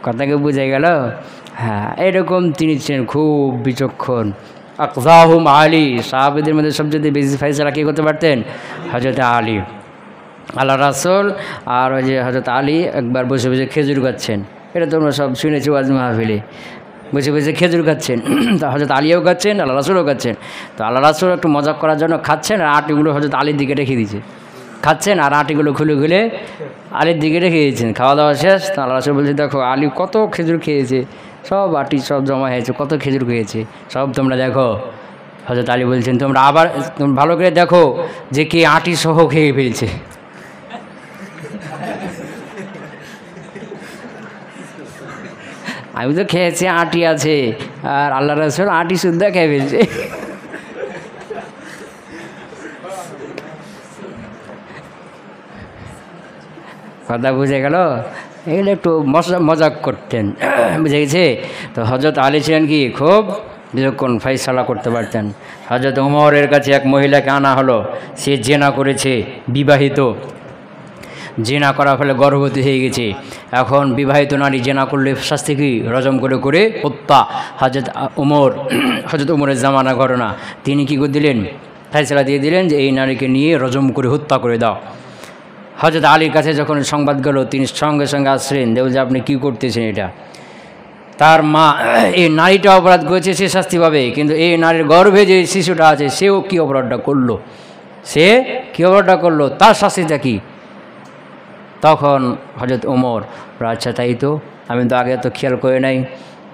কথাকে বুঝে গেল? হ্যাঁ, এরকম তিনি ছিলেন খুব বিচক্ষণ। আকযাহুম আলী, সাহাবীদের মধ্যে সবচেয়ে বেশি ফয়সালা কে করতে পারতেন? হযরত আলী। আল্লাহ রাসূল আর ওই যে হযরত আলী একবার বসে বসে খেজুর খাচ্ছেন, এটা তোমরা সব শুনেছি ওয়াজ মাহফিলে, বসে বসে খেজুর খাচ্ছেন। তো হযরত আলীও খাচ্ছেন, আল্লাহ রাসূলও খাচ্ছেন। তো আল্লাহ রাসূল একটু মজাক করার জন্য খাচ্ছেন, আর আটিগুলো হযরত আলীর দিকে রেখে দিয়েছে। খাচ্ছেন আর আটিগুলো খুলে খুলে আলীর দিকে রেখে দিয়েছেন। খাওয়া দাওয়া শেষ, তো আল্লাহ রাসূল বলছে দেখো আলী কত খেজুর খেয়েছে, সব আটি সব জমা হয়েছে, কত খেজুর খেয়েছে, সব তোমরা দেখো। হযরত আলী বলছেন তোমরা আবার ভালো করে দেখো যে কে আটি সহ খেয়ে ফেলছে। আমি তো খেয়েছি, আটি আছে, আর আল্লাহ রাসূল আটি শুদ্ধ খেয়ে ফেলছে। কথা বুঝে গেল? এগুলো একটু মজাক করতেন, বুঝে গেছে? তো হযরত আলী ছিলেন কি খুব বিচক্ষণ, ফয়সালা করতে পারতেন। হযরত ওমরের কাছে এক মহিলাকে আনা হলো, সে জেনা করেছে, বিবাহিত, জেনা করার ফলে গর্ভবতী হয়ে গেছে। এখন বিবাহিত নারী জেনা করলে শাস্তি কি? রজম করে করে হত্যা। হযরত ওমরের জামানা ঘটনা, তিনি কি করে দিলেন? ফয়সালা দিয়ে দিলেন যে এই নারীকে নিয়ে রজম করে হত্যা করে দাও। হযরত আলীর কাছে যখন সংবাদ গেল, তিনি সঙ্গে সঙ্গে আসলেন, দেখুন যে আপনি কী করতেছেন এটা। তার মা, এই নারীটা অপরাধ করেছে, সে শাস্তি পাবে, কিন্তু এই নারীর গর্ভে যে শিশুটা আছে সেও কী অপরাধটা করলো, সে কী অপরাধটা করলো, তার শাস্তিটা কী? তখন হযরত ওমর, আচ্ছা তাই তো, আমি তো আগে তো খেয়াল করে নাই।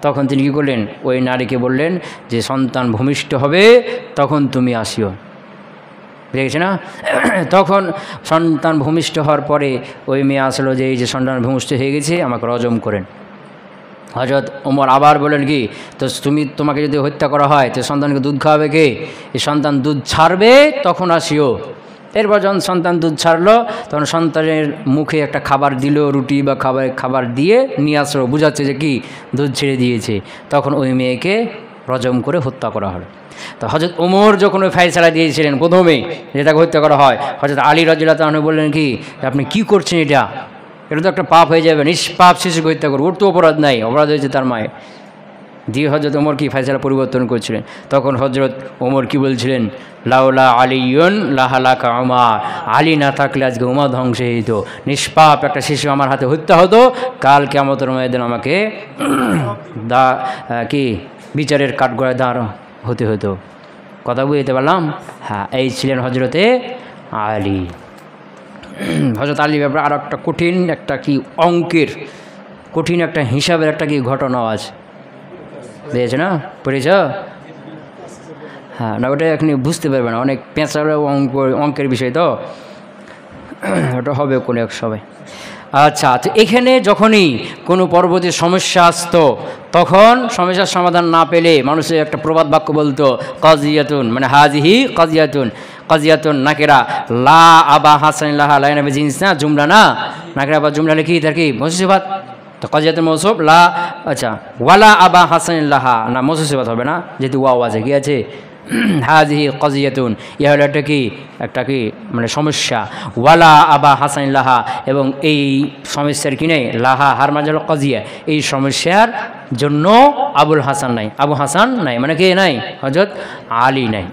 তখন তিনি কী করলেন? ওই নারীকে বললেন যে সন্তান ভূমিষ্ঠ হবে তখন তুমি আসিও, দেখেছি না? তখন সন্তান ভূমিষ্ঠ হওয়ার পরে ওই মেয়ে আসলো যে এই যে সন্তান ভূমিষ্ঠ হয়ে গেছে, আমাকে রজম করেন। হযরত ওমর আবার বলেন কি, তো তোমাকে যদি হত্যা করা হয় তো সন্তানকে দুধ খাওয়াবে কে? এই সন্তান দুধ ছাড়বে তখন আসিও। এরপর যখন সন্তান দুধ ছাড়লো তখন সন্তানের মুখে একটা খাবার দিল, রুটি বা খাবার দিয়ে নিয়ে আসলো, বোঝাচ্ছে যে কি দুধ ছেড়ে দিয়েছে। তখন ওই মেয়েকে রজম করে হত্যা করা হলো। তো হযরত ওমর যখন ওই ফয়সালা দিয়েছিলেন প্রথমে যে তাকে হত্যা করা হয়, হযরত আলী রাদিয়াল্লাহু আনহু বললেন কি, আপনি কি করছেন, এটা তো একটা পাপ হয়ে যাবে, নিষ্পাপ শিশুকে হত্যা করবো, ওর তো অপরাধ নাই, অপরাধ হয়েছে তার মায়ের। দিয়ে হযরত ওমর কি ফয়সালা পরিবর্তন করছিলেন। তখন হযরত ওমর কি বলছিলেন, লাউলা আলিয়ুন লাহালাকা উমার, আলী না থাকলে আজকে উমর ধ্বংস হয়ে যেত, নিষ্পাপ একটা শিশু আমার হাতে হত্যা হতো, কাল কিয়ামতের ময়দানে আমাকে কি বিচারের কাঠগড়ায় দাঁড় হতে হতো। কথা বুঝতে পারলাম? হ্যাঁ, এই ছিলেন হযরতে আলী। হযরত আলীর ব্যাপারে আর একটা কঠিন একটা কি অঙ্কের কঠিন একটা হিসাবের একটা কি ঘটনাও আছে, বুঝেছ না? পড়েছ? হ্যাঁ, না ওটা এখনই বুঝতে পারবে না, অনেক পেঁচার অঙ্কের বিষয় তো, ওটা হবে কোনো এক সময়। আচ্ছা, তো এখানে যখনই কোনো পরবর্তী সমস্যা আসতো তখন সমস্যার সমাধান না পেলে মানুষের একটা প্রবাদ বাক্য বলতো কাজিয়াতুন, মানে হাজিহি কাজিয়াতুন, কাজিয়াতুন নাকেরা লা আবা হাসান লাহা লাই নামে জিনিস না, জুমলা না, নাকেরা বা জুমলা লিখি তার কি মৌসুফাত, তো কাজিয়াতুন মৌসুফ লা, আচ্ছা ওয়ালা আবা হাসান লাহা না মৌসুফাত হবে না, যেহেতু ওয়াও আছে, কি আছে হাজিহি কাজিয়াতুন, ইয়া হলো একটা কি মানে সমস্যা, ওয়ালা আবা হাসান লাহা, এবং এই সমস্যার কি নেই, লাহা হার মাজাল কাজিয়া, এই সমস্যার জন্য আবুল হাসান নাই, আবু হাসান নাই, মানে কে নাই, হযরত আলী নাই।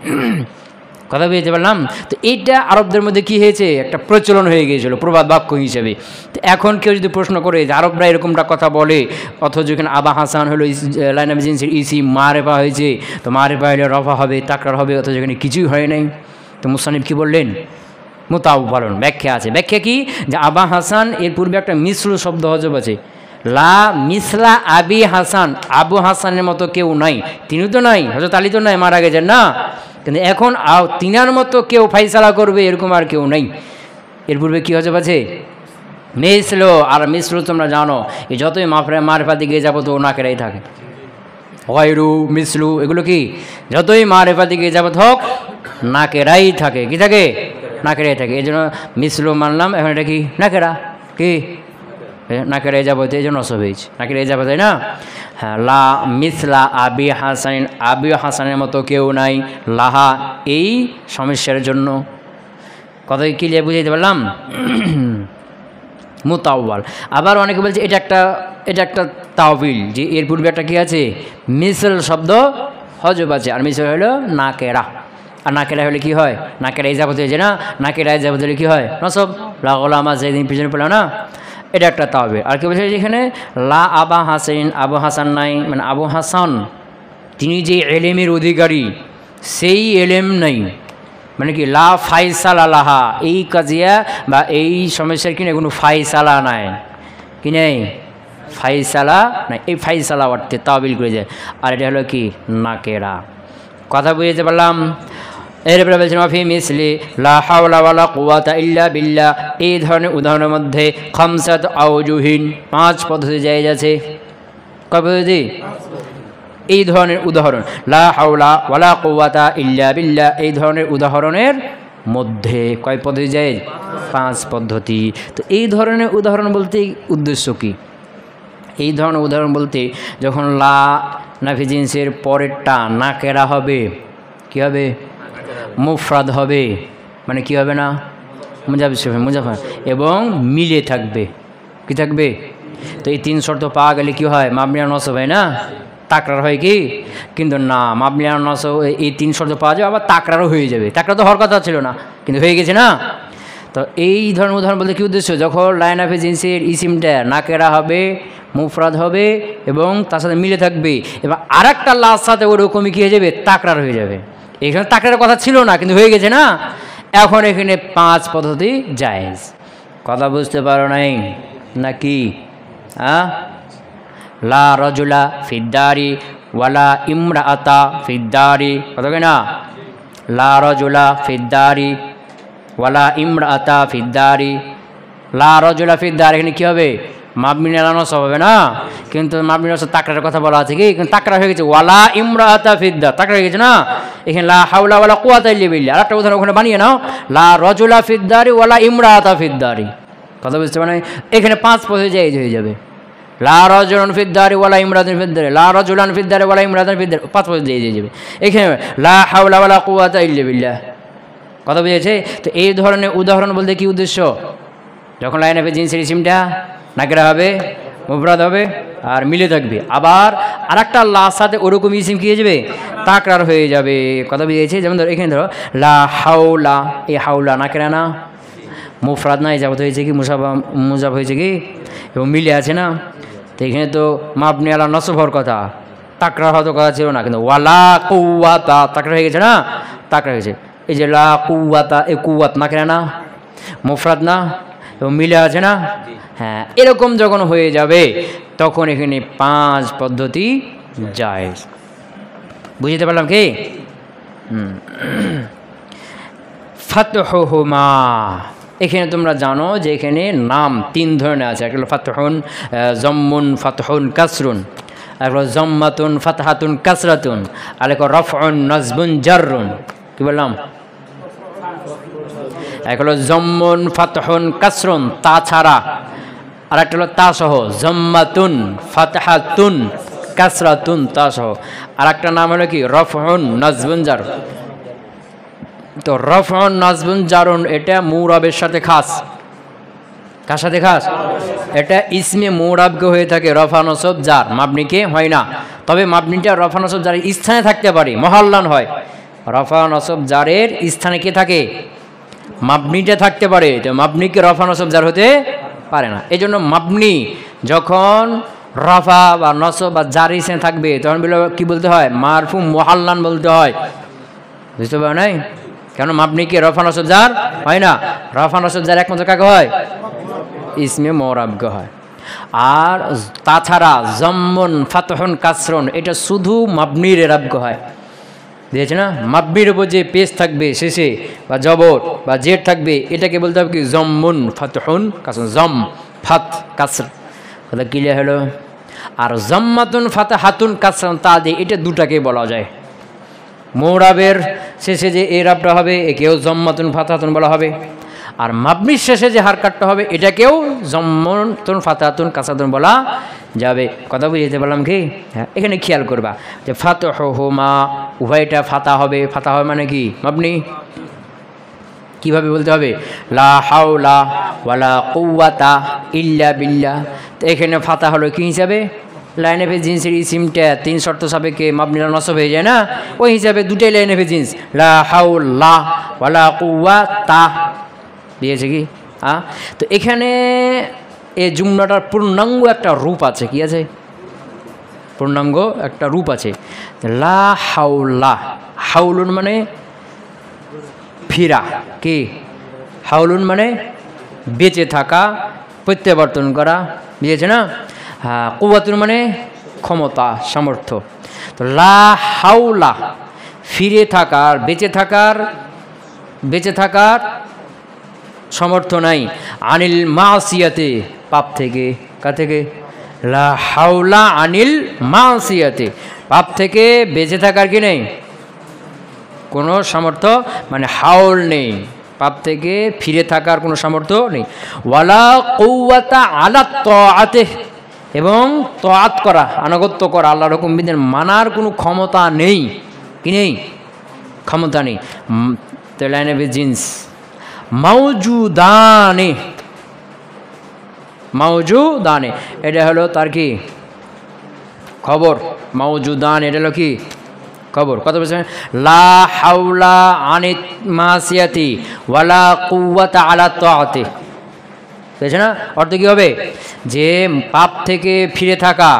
কথা বুঝতে পারলাম? তো এইটা আরবদের মধ্যে কি হয়েছে, একটা প্রচলন হয়ে গিয়েছিল প্রবাদ বাক্য হিসেবে। তো এখন কেউ যদি প্রশ্ন করে যে আরবরা এরকমটা কথা বলে, অথচ এখানে আবা হাসান হলো লাইন অফ জিন্সের ইসিম, মারেফা হয়েছে, তো মারেফা হলে রফা হবে, তাকরার হবে, অথচ এখানে কিছুই হয় নাই। তো মুসান্নিফ কি বললেন, মুতাওয়াল্লান ব্যাখ্যা আছে। ব্যাখ্যা কি, যে আবা হাসান এর পূর্বে একটা মিশ্র শব্দ হজব আছে, লা মিসলা আবি হাসান, আবু হাসানের মতো কেউ নাই, তিনি তো নাই, হযরত আলী তো নাই, মারা গেছেন না, কিন্তু এখন তিনার মতো কেউ ফাইসালা করবে এরকম আর কেউ নাই। এর পূর্বে কী হজব আছে, মিসলো, আর মিসলো তোমরা জানো এই যতই মারেফা দিকে যাবো তো নাকেরাই থাকে, গয়রু মিসলু এগুলো কি যতই মারেফা দিকে যাবত হোক নাকেরাই থাকে, কি থাকে, নাকেরাই থাকে। এই জন্য মিসলু মানলাম, এখন এটা কি নাকেরা, কি নাকেরাই যাবত, এই জন্য অসব হয়েছে, নাকেরাই যাবো, তাই না? হ্যাঁ, লা মিসলা আবি হাসান, আবি হাসানের মতো কেউ নাই, লাহা এই সমস্যার জন্য। কথা ক্লিয়ার বুঝাইতে পারলাম? মুতাওয়াল। আবার অনেকে বলছে এটা একটা তাওবিল, যে এর পূর্বে একটা কি আছে, মিসল শব্দ হজব আছে, আর মিসল হলো নাকেরা, আর নাকেরা হলে কি হয়, নাকেরা ইজাবত হয়েছে না, নাকেরা ইজাবত হলে কি হয়, নসব, লাগলামা যেদিন পিছনে পেল না, এটা একটা তাওবিল। আর কি বলছে যেখানে লা আবা হাসান, আবু হাসান নাই, মানে আবু হাসান তিনি যে এলেমের অধিকারী সেই এলেম নাই, মানে কি লা ফাইসালা লাহা, এই কাজিয়া বা এই সমস্যার কিনে কোনো ফাইসালা নাই, কি নেই, ফাইসালা নাই, এই ফাইসালা অর্থে তাওবিল করে যায়। আর এটা হলো কি নাকেরা। কথা বুঝতে পারলাম? এরপরে বলছেন ওয়াফি মিসলি লা হাওলা ওয়ালা কুওয়াতা ইল্লা বিল্লাহ, এই ধরনের উদাহরণের মধ্যে খামসাত আওজুহিন, 5 পদ্ধতি জায়েজ আছে। কয় পদ্ধতি? এই ধরনের উদাহরণ লা হাওলা ওয়ালা কুওয়াতা ইল্লা বিল্লাহ, এই ধরনের উদাহরণের মধ্যে কয় পদ্ধতি জায়েজ? 5 পদ্ধতি। তো এই ধরনের উদাহরণ বলতে উদ্দেশ্য কি? এই ধরনের উদাহরণ বলতে যখন লা নাফি জিন্সের পরেরটা নাকেরা হবে, কি হবে, মুফরাদ হবে, মানে কি হবে না, মুজাফর, এবং মিলে থাকবে, কি থাকবে। তো এই 3 শর্ত পাওয়া গেলে কি হয়, মাবনিয়া নসব হয় না, তাকরার হয় কি, কিন্তু না, মাবনিয়া নসব এই 3 শর্ত পাওয়া যাবে, আবার তাকরারও হয়ে যাবে, তাকরা তো হওয়ার কথা ছিল না কিন্তু হয়ে গেছে না। তো এই ধরনের উদাহরণ বলতে কী উদ্দেশ্য, যখন লাইন অফ জিন্সের ইসিমটা নাকেরা হবে, মুফরাদ হবে এবং তার সাথে মিলে থাকবে, এবং আর একটা লার সাথে ওরকমই কী হয়ে যাবে, তাকরার হয়ে যাবে। এখানে তাকরারের কথা ছিল না কিন্তু হয়ে গেছে না, এখন এখানে 5 পদ্ধতি জায়েজ। কথা বুঝতে পারো নাই নাকি? হ্যাঁ, লা রজুলা ফিদ্দারি ওয়ালা ইমরাআতা ফিদ্দারি, কথা কই না, লা রজুলা ফিদ্দারি ওয়ালা ইমরাআতা ফিদ্দারি, লা রজুলা ফিদ্দারি, এখানে কী হবে, মাবনি আলা নসব হবে না, কিন্তু মাবনি নসব তাকরারের কথা বলা আছে কি, কিন্তু তাকরা হয়ে গেছে, ওয়ালা ইমরাআতা ফিদ্দার, তাকরা হয়ে গেছে না। এখানে লা হাওলা ওয়ালা কুওয়াতা ইল্লা বিল্লাহ, আরেকটা উদাহরণ ওখানে বানিয়ে নাও, লা রজুলা ফিদ্দারি ওয়ালা ইমরাআতা ফিদ্দারি। কথা বুঝতে পারেন? এখানে 5 পদ্ধতি জায়েজ হয়ে যাবে, লা রজুলান ফিদ্দারি ওয়ালা ইমরাআতান ফিদ্দারি, লা রজুলান ফিদ্দারি ওয়ালা ইমরাআতান ফিদ্দারি, 5 পদ্ধতি জায়েজ হয়ে যাবে। এখানে লা হাওলা ওয়ালা কুওয়াতা ইল্লা বিল্লাহ। কথা বুঝেছে? তো এই ধরনের উদাহরণ বলতে কি উদ্দেশ্য, যখন লাইন অফ জিন্সের ইসিমটা নাকেরা হবে, মুফরাদ হবে আর মিলে থাকবে, আবার আর একটা লার সাথে ওরকম ইসিম কী হয়ে যাবে, তাকরার হয়ে যাবে। কথা বুঝেছে? যেমন ধরো এখানে ধরো লা হাওলা, এই হাওলা নাকেরা না, মুফরাদ না, ইজাবত হয়েছে কি, মুজাব হয়েছে কি, এবং মিলে আছে না। তো এখানে তো মাবনি আলা নসব হওয়ার কথা, তাকরার হয়তো কথা ছিল না, কিন্তু ওয়ালা কুওয়াতা তাকরার হয়ে গেছে না, তাকরার হয়েছে। এই যে লা কুওয়াতা, এই কুওয়াত নাকেরা না, মুফরাদ না, এবং মিলে আছে না। হ্যাঁ, এরকম যখন হয়ে যাবে তখন এখানে 5 পদ্ধতি জায়েজ। বুঝতে পারলাম কি? ফাতহুমা, এখানে তোমরা জানো যে এখানে নাম 3 ধরনের আছে, একটা হলো ফাতহুন, জম্মুন, ফাতহুন, কাসরুন, আর হলো জম্মাতুন, ফাতহাতুন, কাসরাতুন, আর একটা রফউন, নাসবুন, জাররুন। কি বললাম? এক হলো জম্মুন, ফাতহুন, কাসরুন তা ছাড়া, আর একটা হলো তা সহ, জম্মাতুন, ফাতহাতুন, কাসরাতুন তা সহ। আর একটা নাম হলো কি রফউন, নাসবুন, জার। তো রফউন, নাসবুন, জারুন এটা মুরাবের সাথে খাস। কার সাথে খাস? এটা ইসমে মুরাবকে হয়ে থাকে, রফা নসব জার, মাবনিকে হয় না। তবে মাবনিটা রফা নসব জারের স্থানে থাকতে পারে, মহল্লান হয়। রফা নসব জারের স্থানে কে থাকে? মাবনিটা থাকতে পারে, তো মাবনিকে রফা নসব জার হতে পারে না। এই জন্য মাবনি যখন রফা বা নসব বা জার স্থানে থাকবে তখন কি বলতে হয়? মারফু মুহাল্লান বলতে হয়। বুঝতে পারো নাই? কেন মাবনিকে রফা নসব জার হয় না। রফা নসব জার একমাত্র কাকে হয়? ইসমে মুরাবকে হয়। আর তাছাড়া জম্মুন, ফাতহুন, কাসরুন এটা শুধু মাবনির এরাবকে হয়। দিয়েছে না? মাবনির উপর যে পেশ থাকবে শেষে বা জবর বা জেড থাকবে এটাকে বলতে হবে কি জম্মুন, ফাতহুন, কাসরুন। জম, ফাত, কাসর, কথা ক্লিয়ার হলো? আর জম্মাতুন, ফাতহাতুন, কাসরুন তা দিয়ে এটা দুটাকে বলা যায়। মুরাবের শেষে যে এরাবটা হবে একেও জম্মাতুন, ফাতহাতুন বলা হবে। আর মাবনির শেষে যে হারকাটটা হবে এটাকেও জম্মাতুন, ফাতহাতুন, কাসরাতুন বলা যাবে। কথা বুঝতে পারলাম কি? হ্যাঁ, এখানে খেয়াল করবা যে ফাতহুমা উভয়টা ফাতা হবে। ফাতা হবে মানে কি? মাবনি। কিভাবে বলতে হবে? লা হাওলা ওয়ালা কুওয়াতা ইল্লা বিল্লাহ। তো এখানে ফাতা হলো কি হিসাবে? লাইন এফে জিন্সের ইসিমটা 3 শর্ত সাপেক্ষে মাবনিরা নসব হয়ে যায় না, ওই হিসাবে দুটাই লাইন এফে জিন্স। লা হাওলা ওয়ালা কুওয়াতা দিয়েছে কি? হ্যাঁ, তো এখানে এই জুমলাটার পূর্ণাঙ্গ একটা রূপ আছে। কি আছে? পূর্ণাঙ্গ একটা রূপ আছে। লা হাওলা, হাউলুন মানে ফিরা। কি? হাউলুন মানে বেঁচে থাকা, প্রত্যাবর্তন করা, বুঝেছে না? হ্যাঁ, কুওয়াতুন মানে ক্ষমতা, সামর্থ্য। তো লা হাওলা ফিরে থাকার, বেঁচে থাকার সমর্থ নাই। আনিল মাসিয়াতে পাপ থেকে। কা থেকে? লা হাওলা আনিল মাসিয়াতে পাপ থেকে বেঁচে থাকার কি নেই? কোনো সামর্থ্য, মানে হাউল নেই, পাপ থেকে ফিরে থাকার কোনো সামর্থ্য নেই। ওয়ালা কুওয়াতা আলা তাআতে এবং তাআত করা, আনুগত্য করা, আল্লাহর হুকুম বিধান মানার কোনো ক্ষমতা নেই। কি নেই? ক্ষমতা নেই। তো লাইনে জিন্স মাউজুদানে, মাউজুদানে এটা হলো তার কি খবর। মাউজুদান এটা হলো কি খবর। কত বলছেন? লা হাওলা আনিত মাসিয়াতি ওয়ালা কুওয়াতা আলা তাআতি। বুঝছে না? অর্থ কি হবে? যে পাপ থেকে ফিরে থাকা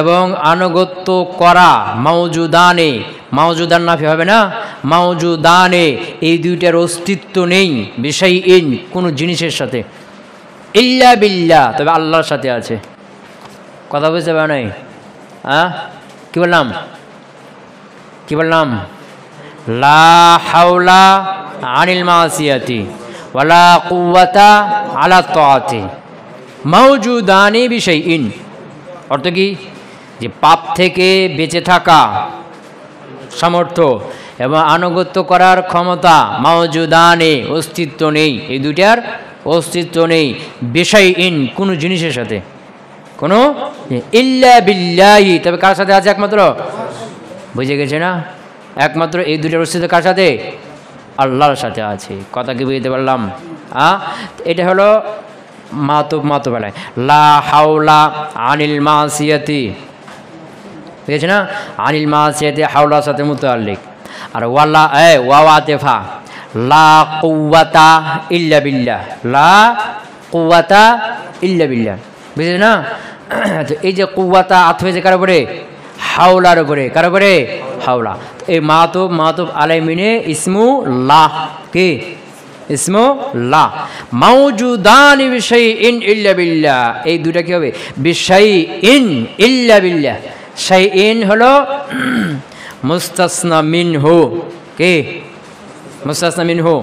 এবং আনুগত্য করা, মাউজুদানে, মাউজুদান নাফি হবে না, মাউজুদানে এই দুইটার অস্তিত্ব নেই। বিশাইইন কোনো জিনিসের সাথে, ইল্লা বিল্লাহ তবে আল্লাহর সাথে আছে। কথা বুঝতে পারো নাই? হ্যাঁ, কি বললাম? লা হাওলা আনিল মাসিয়াতি ওয়ালা কুওয়াতা আলা তাআতি মাউজুদানি বিশাইইন। অর্থ কি? যে পাপ থেকে বেঁচে থাকা সামর্থ্য এবং আনুগত্য করার ক্ষমতা, মাউজুদানে অস্তিত্ব নেই, এই দুইটার অস্তিত্ব নেই। বিশাইইন কোনো জিনিসের সাথে, কোনো ইল্লা বিল্লাহি তবে কার সাথে আছে? একমাত্র, বুঝে গেছে না? একমাত্র এই দুইটার অস্তিত্ব কার সাথে? আল্লাহর সাথে আছে। কথা কি বুঝতে পারলাম? এটা হলো মাতুবেলায় লা হাওলা আনিল মাসিয়াতি, বুঝেছে না? আনিল মাসিয়াতি হাওলার সাথে মুতাআল্লিক। আর ওয়ালা ওয়াওয়াতেফা লা কুওয়াতা ইল্লা বিল্লাহ, লা কুওয়াতা ইল্লা বিল্লাহ, বুঝেছে না? তো এই যে কুওয়াতা আতফ হয়েছে কার উপরে? হাওলার উপরে। কার উপরে? হাওলা। এই মাতুব আলাইমিনে ইসমু লা। কি? ইসমু লা। মাউজুদানি বিশাইইন ইল্লা বিল্লাহ, এই দুটা কি হবে? বিশাইইন ইল্লা বিল্লাহ। শাইইন হলো মুস্তাসনা মিনহু। কি? মুস্তাসনা মিনহু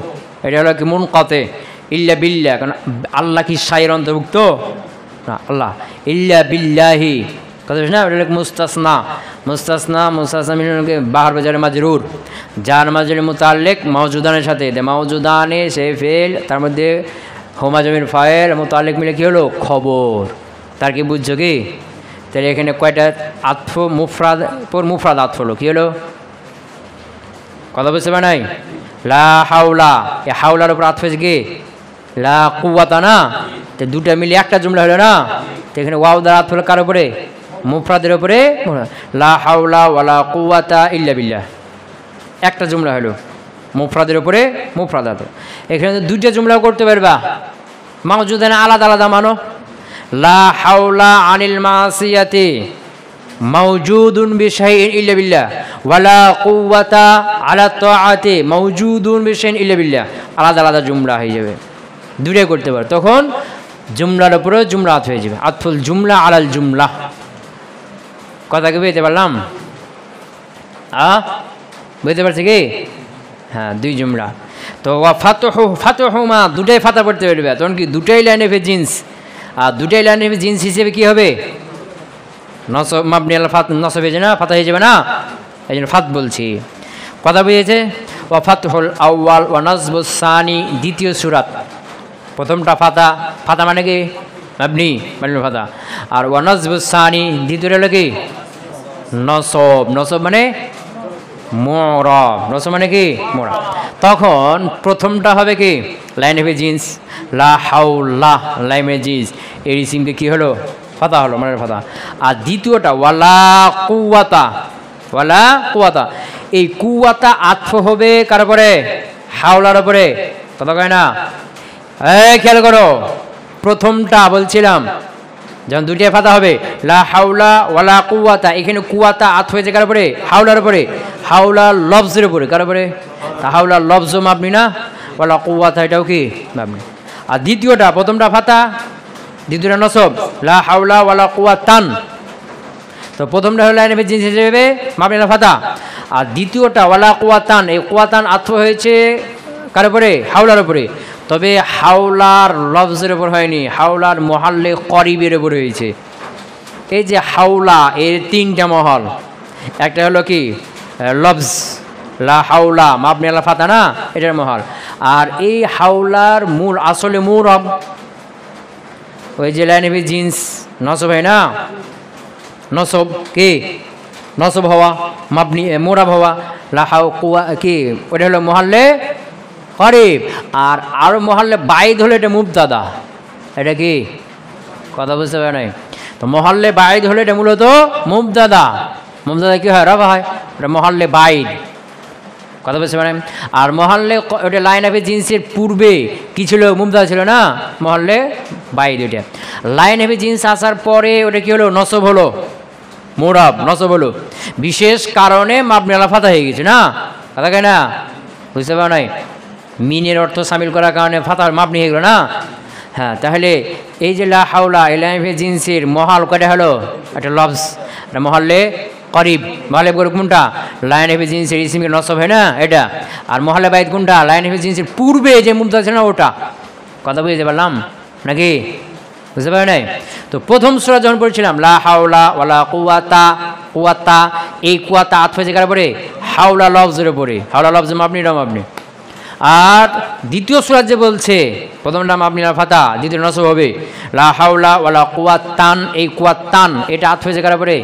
এটা হলো কি মুনকাতে, ইল্লা বিল্লাহ, কারণ আল্লাহ কি শাইয়ের অন্তর্ভুক্ত না, আল্লাহ ইল্লা বিল্লাহি কথা বলছি না, ওটা মুস্তাসনা মুস্তাসনা মুস্তাসনা মিনকে বাহার বাজারে মাজরুর, যার মাজরুর মুতাল্লিক মাওজুদানের সাথে, মাওজুদানে সে ফেল, তার মধ্যে হোমা জমির ফায়েল মুতাল্লিক মিলে কী হলো খবর, তার কি বুঝছো কি? তাহলে এখানে কয়টা আতফ মুফরাদ পর মুফরাদ আতফ হলো, কী হলো কথা বুঝতে পারে নাই? লা হাওলা, এ হাওলার উপর আতফ হয়েছে কি লা কুওয়াতা না, তো দুটা মিলে একটা জুমলা হলো না, তো এখানে ওয়াও দ্বারা আতফ হলো কার উপরে? মুফরাদের উপরে, লা হাওলা ওয়ালা কুওয়াতা ইল্লা বিল্লাহ, একটা জুমলা হলো মুফরাদের উপরে মুফরাদ আতফ। এখানে তো দুইটা জুমলাও করতে পারবা, মাওজুদানে আলাদা আলাদা মানো। লা হাওলা আনিল মাসিয়াতি মাওজুদুন বিশাইইন ইল্লা বিল্লাহ ওয়ালা কুওয়াতা আলা তাআতি মাওজুদুন বিশাইইন ইল্লা বিল্লাহ, আলাদা আলাদা জুমলা হয়ে যাবে, দুটোই করতে পারো, তখন জুমলার উপরে জুমলা আতফ হয়ে যাবে, আতফুল জুমলা আলাল জুমলা। কথা কি বুঝতে পারলাম? বুঝতে পারছি কি? হ্যাঁ, দুই জুমলা। তো ফাতহু ফাতহুমা দুটাই ফাতা পড়তে পারবে, তখন কি দুটাই লাইন অফ জিন্স, আর দুটাই লাইন অফ জিন্স হিসেবে কি হবে? নসব মাবনি আলা ফাত, নসব হয়ে যাবে না, ফাতা হয়ে যাবে না, এই জন্য ফাত বলছি। কথা বুঝেছে? ওয়া ফাতহুল আউয়াল ওয়া নাসবুস সানি, দ্বিতীয় সূরাত, প্রথমটা ফাতা, ফাতা মানে কি মাবনি মানে ফাতা, আর ওয়া নাসবুস সানি দ্বিতীয়টা হলো কি নসব, নসব মানে মুরাব, নসব মানে কি মুরাব। তখন প্রথমটা হবে কি লাইন অফ জিন্স, লা হাওলা লাইন অফ জিন্স, এর ইসিমকে কি হলো ফাতা হলো মানে ফাতা। আর দ্বিতীয়টা ওয়ালা কুওয়াতা, ওয়ালা কুওয়াতা, এই কুওয়াতা আতফ হবে কার উপরে? হাওলার উপরে, কথা কয় না? এই খেয়াল করো, প্রথমটা বলছিলাম যখন দুইটাই ফাতা হবে লা হাওলা ওয়ালা কুওয়াতা, এখানে কুওয়াতা আতফ হয়েছে কার উপরে? হাওলার উপরে, হাওলা লফজের উপরে, কার উপরে? তা হাওলা লফজ মাবনি না, ওয়ালা কুওয়াতা এটাও কি মাবনি। আর দ্বিতীয়টা, প্রথমটা ফাতা, দ্বিতীয়টা নসব, লা হাওলা ওয়ালা কুওয়াতান, তো প্রথমটা হলো লাইন অফ জিন্স হিসেবে মাবনি না ফাতা, আর দ্বিতীয়টা ওয়ালা কুওয়াতান, এই কুওয়াতান আতফ হয়েছে কার উপরে? হাওলার উপরে, তবে হাওলার লফজের উপর হয়নি, হাওলার মহাল্লে করিবের উপর হয়েছে। এই যে হাওলা, এর তিনটা মহল, একটা হলো কি লফজ লা হাওলা মাবনি আলা ফাতা না, এটার মহল, আর এই হাওলার মূল আসলে মুরব, ওই যে লাইন অফ জিন্স নসব হয় না, নসব কি নসব হওয়া, মাবনি মুরাব হওয়া, লা হাও কুয়া কি ওটা হলো মহল্লে করিব, আর আরো মহল্লে বাইদ হলে এটা মুবতাদা, এটা কি কথা বুঝতে পারে নাই? তো মহল্লে বাইদ হলে এটা মূলত মুবতাদা, মুবতাদা কি হয়? রফা হয়, এটা মহল্লে বাইদ, কথা বুঝতে পারেন? আর মহল্লে ওটা লাইন অফ জিন্সের পূর্বে কি ছিল? মুবতাদা ছিল না, মহল্লে বাইদ। ওটা লাইন অফ জিন্স আসার পরে ওটা কি হলো? নসব হলো, মুরাব নসব হলো, বিশেষ কারণে মাবনি আলা ফাতা হয়ে গেছে না, কথা কয় না? বুঝতে পারো নাই? মিনের অর্থ সামিল করার কারণে ফাতার মাবনি হয়ে গেল না। হ্যাঁ, তাহলে এই যে লা হাওলা এই লাইন অফ জিন্সের মহাল কয়টা হলো? একটা লফজ, একটা মহল্লে করিব, মহল্লে করিব কোনটা? লাইন অফ জিন্সের ইসিমকে নসব হয় না এটা, আর মহল্লে বাইদ কোনটা? লাইন অফ জিন্সের পূর্বে যে মুবতাদা ছিল না ওটা। কথা বুঝতে পারলাম নাকি? বুঝতে পারে নাই? তো প্রথম সূরা যখন পড়ছিলাম লা হাওলা ওয়ালা কুওয়াতা, কুওয়াতা, এই কুওয়াতা আতফ হয়েছে কার উপরে? হাওলা লফজের উপরে, হাওলা লফজ মাবনি না মাবনি। আর দ্বিতীয় সূরা যে বলছে প্রথমটা মাবনি আলা ফাতা, দ্বিতীয় নসব হবে লা হাওলা ওয়ালা কুওয়াতান, এই কুওয়াতান এটা আতফ হয়েছে কার উপরে?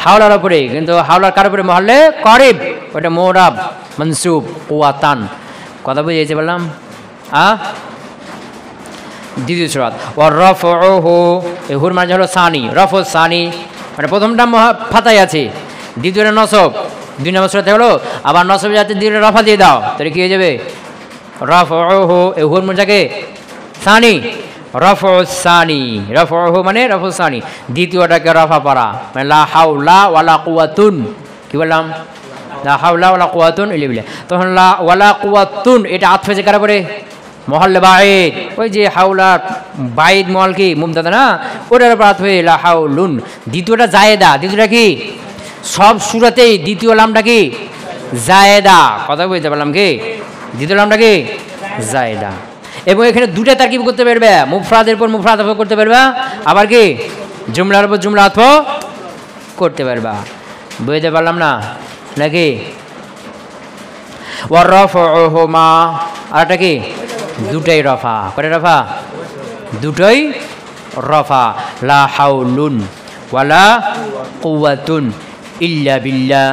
হাওলার উপরে, কিন্তু হাওলার কার উপরে? মহল্লে করিব, ওটা মুরাব মনসুব কুওয়াতান। কথা বুঝেছে বললাম? দ্বিতীয় সূরাত ওয়া রাফউহু, এই হুর মানে হলো সানি, রফউ সানি মানে প্রথমটা ফাতাই আছে, দ্বিতীয়টা নসব, দুই নম্বর সূরাতে হলো আবার নসব যাতে দ্বিতীয়টা রফা দিয়ে দাও, তাহলে কি হয়ে যাবে? রাফউহু, এই হুর মানে সানি, রফউ সানি, রাফউহু মানে রফউ সানি, দ্বিতীয়টাকে রফা পড়া, মানে লা হাওলা ওয়ালা কুওয়াতুন, কি বললাম? লা হাওলা ওয়ালা কুওয়াতুন ইল্লা বিল্লাহ। তখন লা ওয়ালা কুওয়াতুন এটা আতফ হয়েছে কার উপরে? মহল্লে বাইদ, ওই যে হাওলা বাইদ মহল কি মুবতাদা না, ওটার উপর আতফ হয়ে লা হাওলুন। দ্বিতীয়টা জায়েদা, দ্বিতীয়টা কি? সব সূরাতেই দ্বিতীয় লামটা কি? জায়েদা। কথা বুঝতে পারলাম কি? দ্বিতীয় লামটা কি? জায়েদা। এবং এখানে দুটা তারকিব করতে পারবে, মুফরাদের পর মুফরাদ আতফ করতে পারবা, আবার কি জুমলার উপর জুমলা আতফ করতে পারবা। বুঝতে পারলাম না নাকি? ওয়ারফুহুমা আরটা কি দুটাই রফা, কয়টা রফা? দুটোই রফা। লা হাউলুন ওয়ালা কুওয়াতুন ইল্লা বিল্লাহ,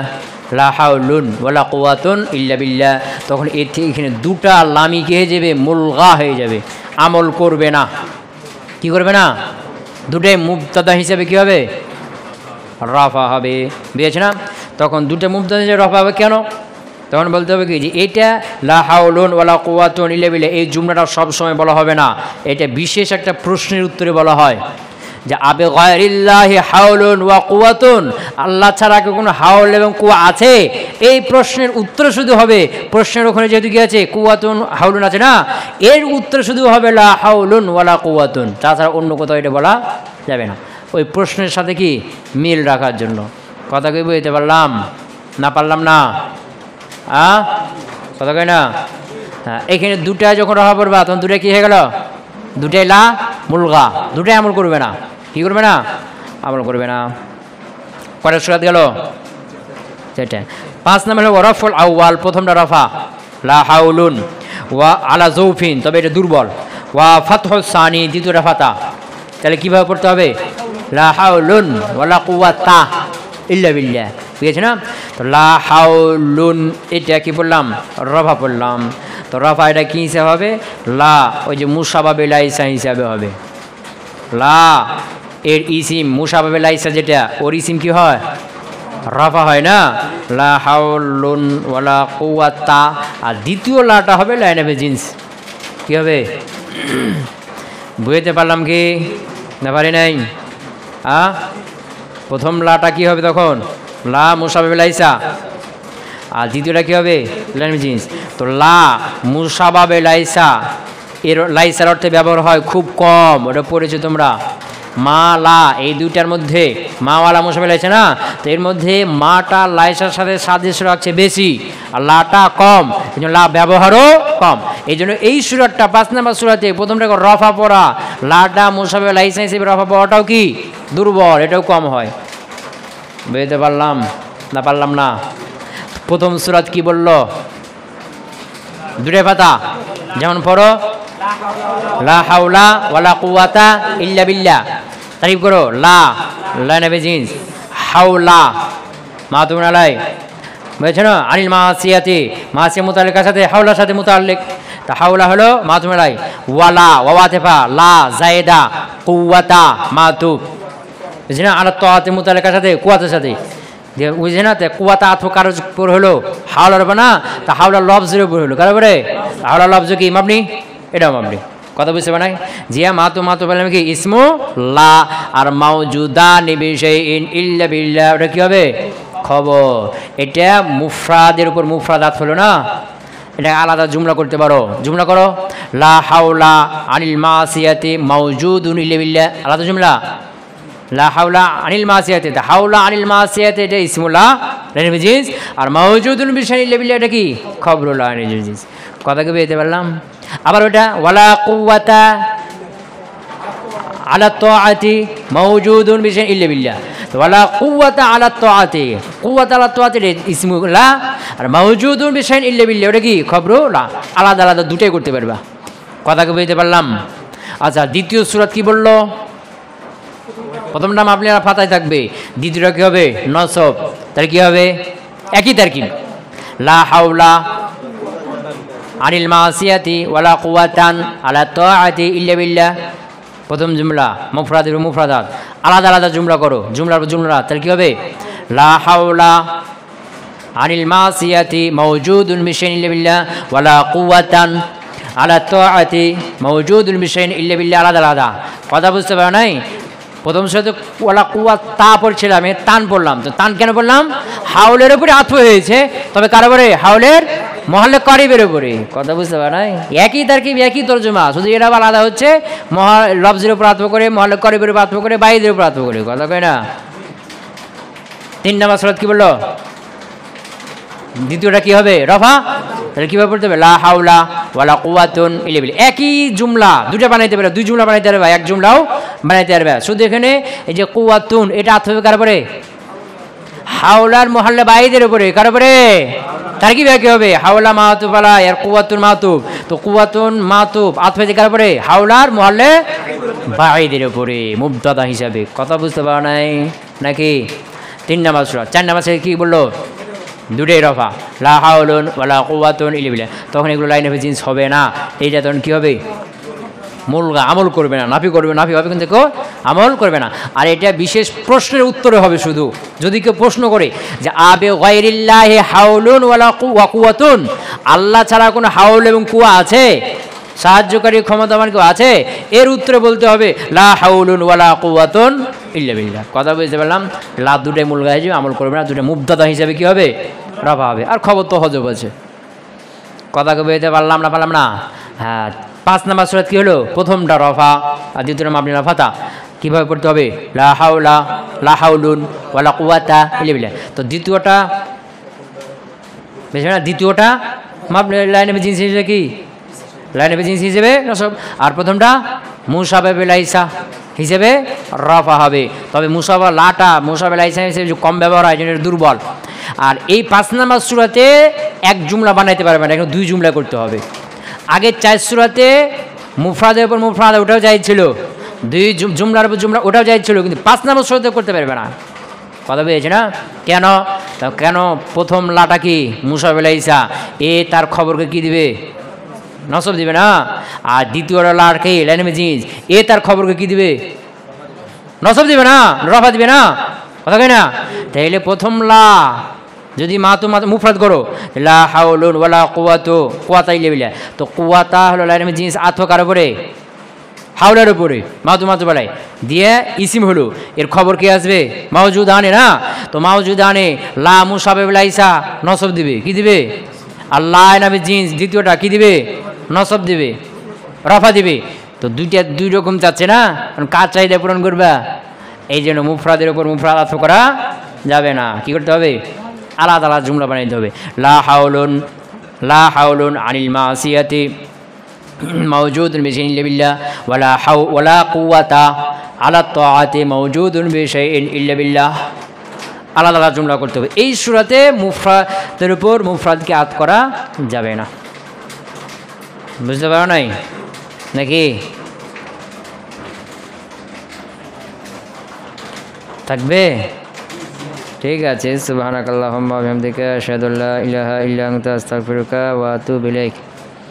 লা হাউলুন ওয়ালা কুওয়াতুন ইল্লা বিল্লাহ। তখন এখানে দুটা লামি কি হয়ে যাবে? মুলগা হয়ে যাবে, আমল করবে না। কি করবে না? দুটাই মুবতাদা হিসাবে কি হবে? রফা হবে। বুঝেছে না? তখন দুটো মুবতাদা হিসেবে রফা হবে কেন? তখন বলতে হবে কি যে এটা লা হাউলুন ওয়ালা কুওয়াতুন ইল্লা বিল্লাহ, এই জুমলাটা সবসময় বলা হবে না, এটা বিশেষ একটা প্রশ্নের উত্তরে বলা হয় যে আবে গায়রিল্লাহি হাউলুন ওয়া কুওয়াতুন, আল্লাহ ছাড়া কি কোনো হাউল এবং কুয়া আছে? এই প্রশ্নের উত্তর শুধু হবে, প্রশ্নের ওখানে যেহেতু কি আছে কুওয়াতুন হাউলুন আছে না, এর উত্তর শুধু হবে লা হাউলুন ওয়ালা কুওয়াতুন, তাছাড়া অন্য কোথাও এটা বলা যাবে না, ওই প্রশ্নের সাথে কি মিল রাখার জন্য। কথা কি বুঝতে পারলাম না? পারলাম না? কথা কয় না? হ্যাঁ, এখানে দুটা যখন রফা পড়বা তখন দুটা কি হয়ে গেল? দুটাই লা মুলগা, দুটাই আমল করবে না। কি করবে না? আমল করবে না। কয়টা সূরা গেল? সেটা 5 নম্বর হলো রফুল আউয়াল, প্রথমটা রফা লা হাউলুন ওয়া আলা যৌফিন, তবে এটা দুর্বল। ওয়া ফাতহুস সানি, দ্বিতীয়টা ফাতা। তাহলে কিভাবে পড়তে হবে? লা হাউলুন ওয়ালা কুওয়াতা ইল্লা বিল্লাহ। বুঝেছে না? তো লা হাউলুন এটা কি পড়লাম? রফা পড়লাম। তো রফা এটা কী হিসাবে হবে? লা ওই যে মুসাবাবে লাইসা হিসাবে হবে। লা এর ইসিম মুসাবাবে লাইসা যেটা, ওর ইসিম কি হয়? রফা হয় না? লা হাউলুন ওয়ালা কুওয়াতা। আর দ্বিতীয় লাটা হবে লাইন অফ জিন্স। কী হবে? বুঝতে পারলাম কি না পারি নাই? প্রথম লাটা কি হবে তখন? লা মুসাবাবে লাইসা। আর দ্বিতীয়টা কী হবে? Line of jeans. তো লা মুসাবাবে লাইসা, এর লাইসার অর্থে ব্যবহার হয় খুব কম, ওটা পড়েছো তোমরা। মা লা এই দুইটার মধ্যে মাওয়ালা মুসাবাবে লাইসা না, তো এর মধ্যে মাটা লাইসার সাথে সাদৃশ্য রাখছে বেশি, আর লাটা কম, এই জন্য লা ব্যবহারও কম। এই জন্য এই সূরাটা 5 নম্বর সূরাতে প্রথমটা রফা পড়া, লাটা মুসাবাবে লাইসা হিসেবে রফা পড়াটাও কি দুর্বল, এটাও কম হয়। বুঝতে পারলাম না? পারলাম না? প্রথম সূরা কি বলল? দুটো পাতা, যেমন পড়ো লা হাওলা ওয়ালা কুওয়াতা ইল্লা বিল্লাহ। তারিফ করো লা লাইন অফ জিন্স, হাওলা মাতুন আলাই। বুঝেছো না? আনিল মাসিয়াতি, মাসিয়া মুতাল্লিকার সাথে হাওলার সাথে মুতাল্লিক, তা হাওলা হলো মাতুন আলাই। ওয়ালা ওয়াওয়াতেফা লা জায়েদা কুওয়াতা মাতু, বুঝছি না? আলা তাআতি মুতাল্লিকার সাথে কুওয়াতের সাথে, বুঝছে না? তো কুওয়াতা আতফ কারো উপর হলো, হাওলার উপর না, তা হাওলার লফজের উপর হলো। কারো উপরে? হাওলার লফজ কি মাবনি? এটাও মাবনি। কথা বুঝতে পারে? জিয়া মাতু মাতু বললাম কি ইসমু লা, আর মাউজুদানি বিশাইইন ইল্লা বিল্লাহ, ওটা কি হবে? খবর। এটা মুফরাদের উপর মুফরাদ আতফ হলো না, এটা আলাদা জুমলা করতে পারো। জুমলা করো লা হাওলা আনিল মাসিয়াতি মাউজুদুন ইল্লা বিল্লাহ, আলাদা জুমলা। লা হাওলা আনিল মাসিয়াতি, হাওলা আনিল মাসিয়াতি এটা ইসমুল্লাহ লাইন অফ জিন্স, আর মাউজুদুন বিশাইইন ইল্লা বিল্লাহ এটা কি খবরুল্লাহ লাইন অফ জিন্স। কথা কি বুঝতে পারলাম? আবার ওটা ওয়ালা কুওয়াতা আলা তাআতি মাউজুদুন বিশাইইন ইল্লা বিল্লাহ, তো ওয়ালা কুওয়াতা আলা তাআতি, কুওয়াতা আলা তাআতি ইসমুল্লাহ, আর মাউজুদুন বিশাইইন ইল্লা বিল্লাহ ওটা কি খবরুল্লাহ। আলাদা আলাদা দুটাই করতে পারবা। কথা কি বুঝতে পারলাম? আচ্ছা, দ্বিতীয় সূরা কি বললো? প্রথমটা মাবনি আর ফাতায় থাকবে, দ্বিতীয়টা কী হবে? নসব। তাহলে কী হবে? একই তারকিব। লা হাওলা আনিল মাসিয়াতি ওয়ালা কুওয়াতান আলা তাআতি ইল্লা বিল্লাহ, প্রথম জুমলা মুফরাদের মুফরাদাত, আলাদা আলাদা জুমলা করো, জুমলার জুমলা। তাহলে কী হবে? লা হাওলা আনিল মাসিয়াতি মাউজুদুন বিশাইইন ইল্লা বিল্লাহ ওয়ালা কুওয়াতান আলা তাআতি মাউজুদুন বিশাইইন ইল্লা বিল্লাহ, আলাদা আলাদা। কথা বুঝতে পারো নাই? প্রথম সাথে ওয়ালা কুওয়াতা পড়ছিলাম, আমি তান পড়লাম। তো তান কেন পড়লাম? হাউলের উপরে আতফ হয়েছে, তবে কার উপরে? হাউলের মহল্লে করিবের উপরে। কথা বুঝতে পারো নাই? একই তারকিব, একই তর্জমা, শুধু এটা আলাদা হচ্ছে লফজের উপর আতফ করে, মহল্লে করিবের উপর আতফ করে, বাইদের উপর আতফ করে। কথা কয় না? 3 নম্বর সূরা কি বললো? দ্বিতীয়টা কি হবে? রফা। তাহলে কীভাবে পড়তে হবে? লা হাওলা ওয়ালা কুওয়াতুন ইল্লা বিল্লাহ। একই জুমলা দুটো বানাইতে পারবে, দুই জুমলা বানাইতে পারবে, এক জুমলাও বানাইতে পারবে। শুধু এখানে এই যে কুওয়াতুন এটা আত্ম হবে কার উপরে? হাওলার মহল্লা বাইদের উপরে। কার উপরে? তার কি ব্যাখ্যা হবে? হাওলা মাতুব আলা আর কুওয়াতুন মাতুব। তো কুওয়াতুন মাতুব আত্ম কার উপরে? হাওলার মহল্লে বাইদের উপরে মুবতাদা হিসাবে। কথা বুঝতে পারা নাই নাকি? 3 নাম্বার সূরা। 4 নাম্বার সূরা কি বললো? দুটোই রফা, লা হাওলুন ওয়ালা কুওয়াতুন ইল্লা বিল্লাহ। তখন এগুলো লাইন অফ জিন্স হবে না। এইটা তখন কী হবে? মুলগা, আমল করবে না, নাফি করবে, নাফি হবে কিন্তু কেউ আমল করবে না। আর এটা বিশেষ প্রশ্নের উত্তরে হবে শুধু। যদি কেউ প্রশ্ন করে যে আবে গায়রিল্লাহি হাওলুন ওয়ালা কুওয়াতুন, আল্লাহ ছাড়া কোনো হাউল এবং কুয়া আছে? সাহায্যকারী ক্ষমতাবান কেউ আছে? এর উত্তরে বলতে হবে লা হাউলুন ওয়ালা কুওয়াতুন ইল্লা বিল্লাহ। কথা বুঝতে পারলাম? লা দুটাই মুলগা হিসেবে আমল করবে না, দুটো মুবতাদা হিসাবে কি হবে? রফা হবে। আর খবর তো হজব আছে। কথা বুঝতে পারলাম না? পারলাম না? হ্যাঁ। 5 নাম্বার সূরা কি হলো? প্রথমটা রফা আর দ্বিতীয়টা মাবনি আলা ফাতা। কীভাবে পড়তে হবে? লা হাওলা লা হাউলুন ওয়ালা কুওয়াতা ইল্লা বিল্লাহ। তো দ্বিতীয়টা বেশি না, দ্বিতীয়টা মাবনি লাইনে জিনিস হিসেবে কি? লাইনে জিনিস হিসেবে নসব। আর প্রথমটা মুসাবে লাইসা হিসেবে রফা হবে। তবে মুসাবা লাটা মুসাবে লাইসা হিসেবে কম ব্যবহার হয়, জন্য দুর্বল। আর এই 5 নাম্বার সূরাতে এক জুমলা বানাইতে পারবে না, এখন 2 জুমলা করতে হবে। আগের 4 সূরাতে মুফরাদের উপর মুফরাদ ওটাও যাই ছিল, 2 জুমলার উপর জুমলা ওটাও যাই ছিল, কিন্তু 5 নাম্বার সূরাতে করতে পারবে না। কথা বুঝেছে না? কেন? তা কেন? প্রথম লাটা কি? মুসাবে লাইসা, এ তার খবরকে কি দিবে? নসব দিবে না। আর দ্বিতীয়টা লার কে? লাইনে জিনিস, এ তার খবরকে কি দিবে? নসব দিবে না, রফা দিবে না। কথা কই না? তাইলে প্রথম লা যদি মাতু মুফরাদ করো, লা হাওলুন ওয়ালা কুওয়াতু কুওয়াতা ইল্লা বিল্লাহ, তো কুওয়াতা হলো লাইনে জিনিস আত্ম কার উপরে? হাওলার উপরে। মাতু বলাই দিয়ে ইসিম হলো, এর খবর কি আসবে? মাওজুদ আনে না। তো মাওজুদ আনে লা মুসাবে লাইসা নসব দিবে, কি দিবে? আল্লাহ নামে জিন্স দ্বিতীয়টা কি দিবে? নসব দিবে, রফা দিবে। তো দুই রকম চাচ্ছে না, কার চাহিদা পূরণ করবা? এই জন্য মুফরাদের উপর মুফরাদ আত্ম করা যাবে না। কি করতে হবে? আলাদা আলাদা জুমলা বানাইতে হবে। লা হাওলুন আনিল মাসিয়াতি মাওজুদুন বিশাইইন ইল্লা বিল্লাহ ওয়ালা কুওয়াতা আলা তাআতি মাওজুদুন বিশাইইন ইল্লা বিল্লাহ। আলাদা আলাদা জুমলা করতে হবে। এই সূরাতে মুফরাদের উপর মুফরাদকে আত করা যাবে না। বুঝতে পারো নাই নাকি? থাকবে? ঠিক আছে। সুবহানাকাল্লাহুম্মা ওয়া বিহামদিকা আশহাদু আল্লা ইলাহা ইল্লা আনতা আস্তাগফিরুকা ওয়া আতুবু ইলাইক।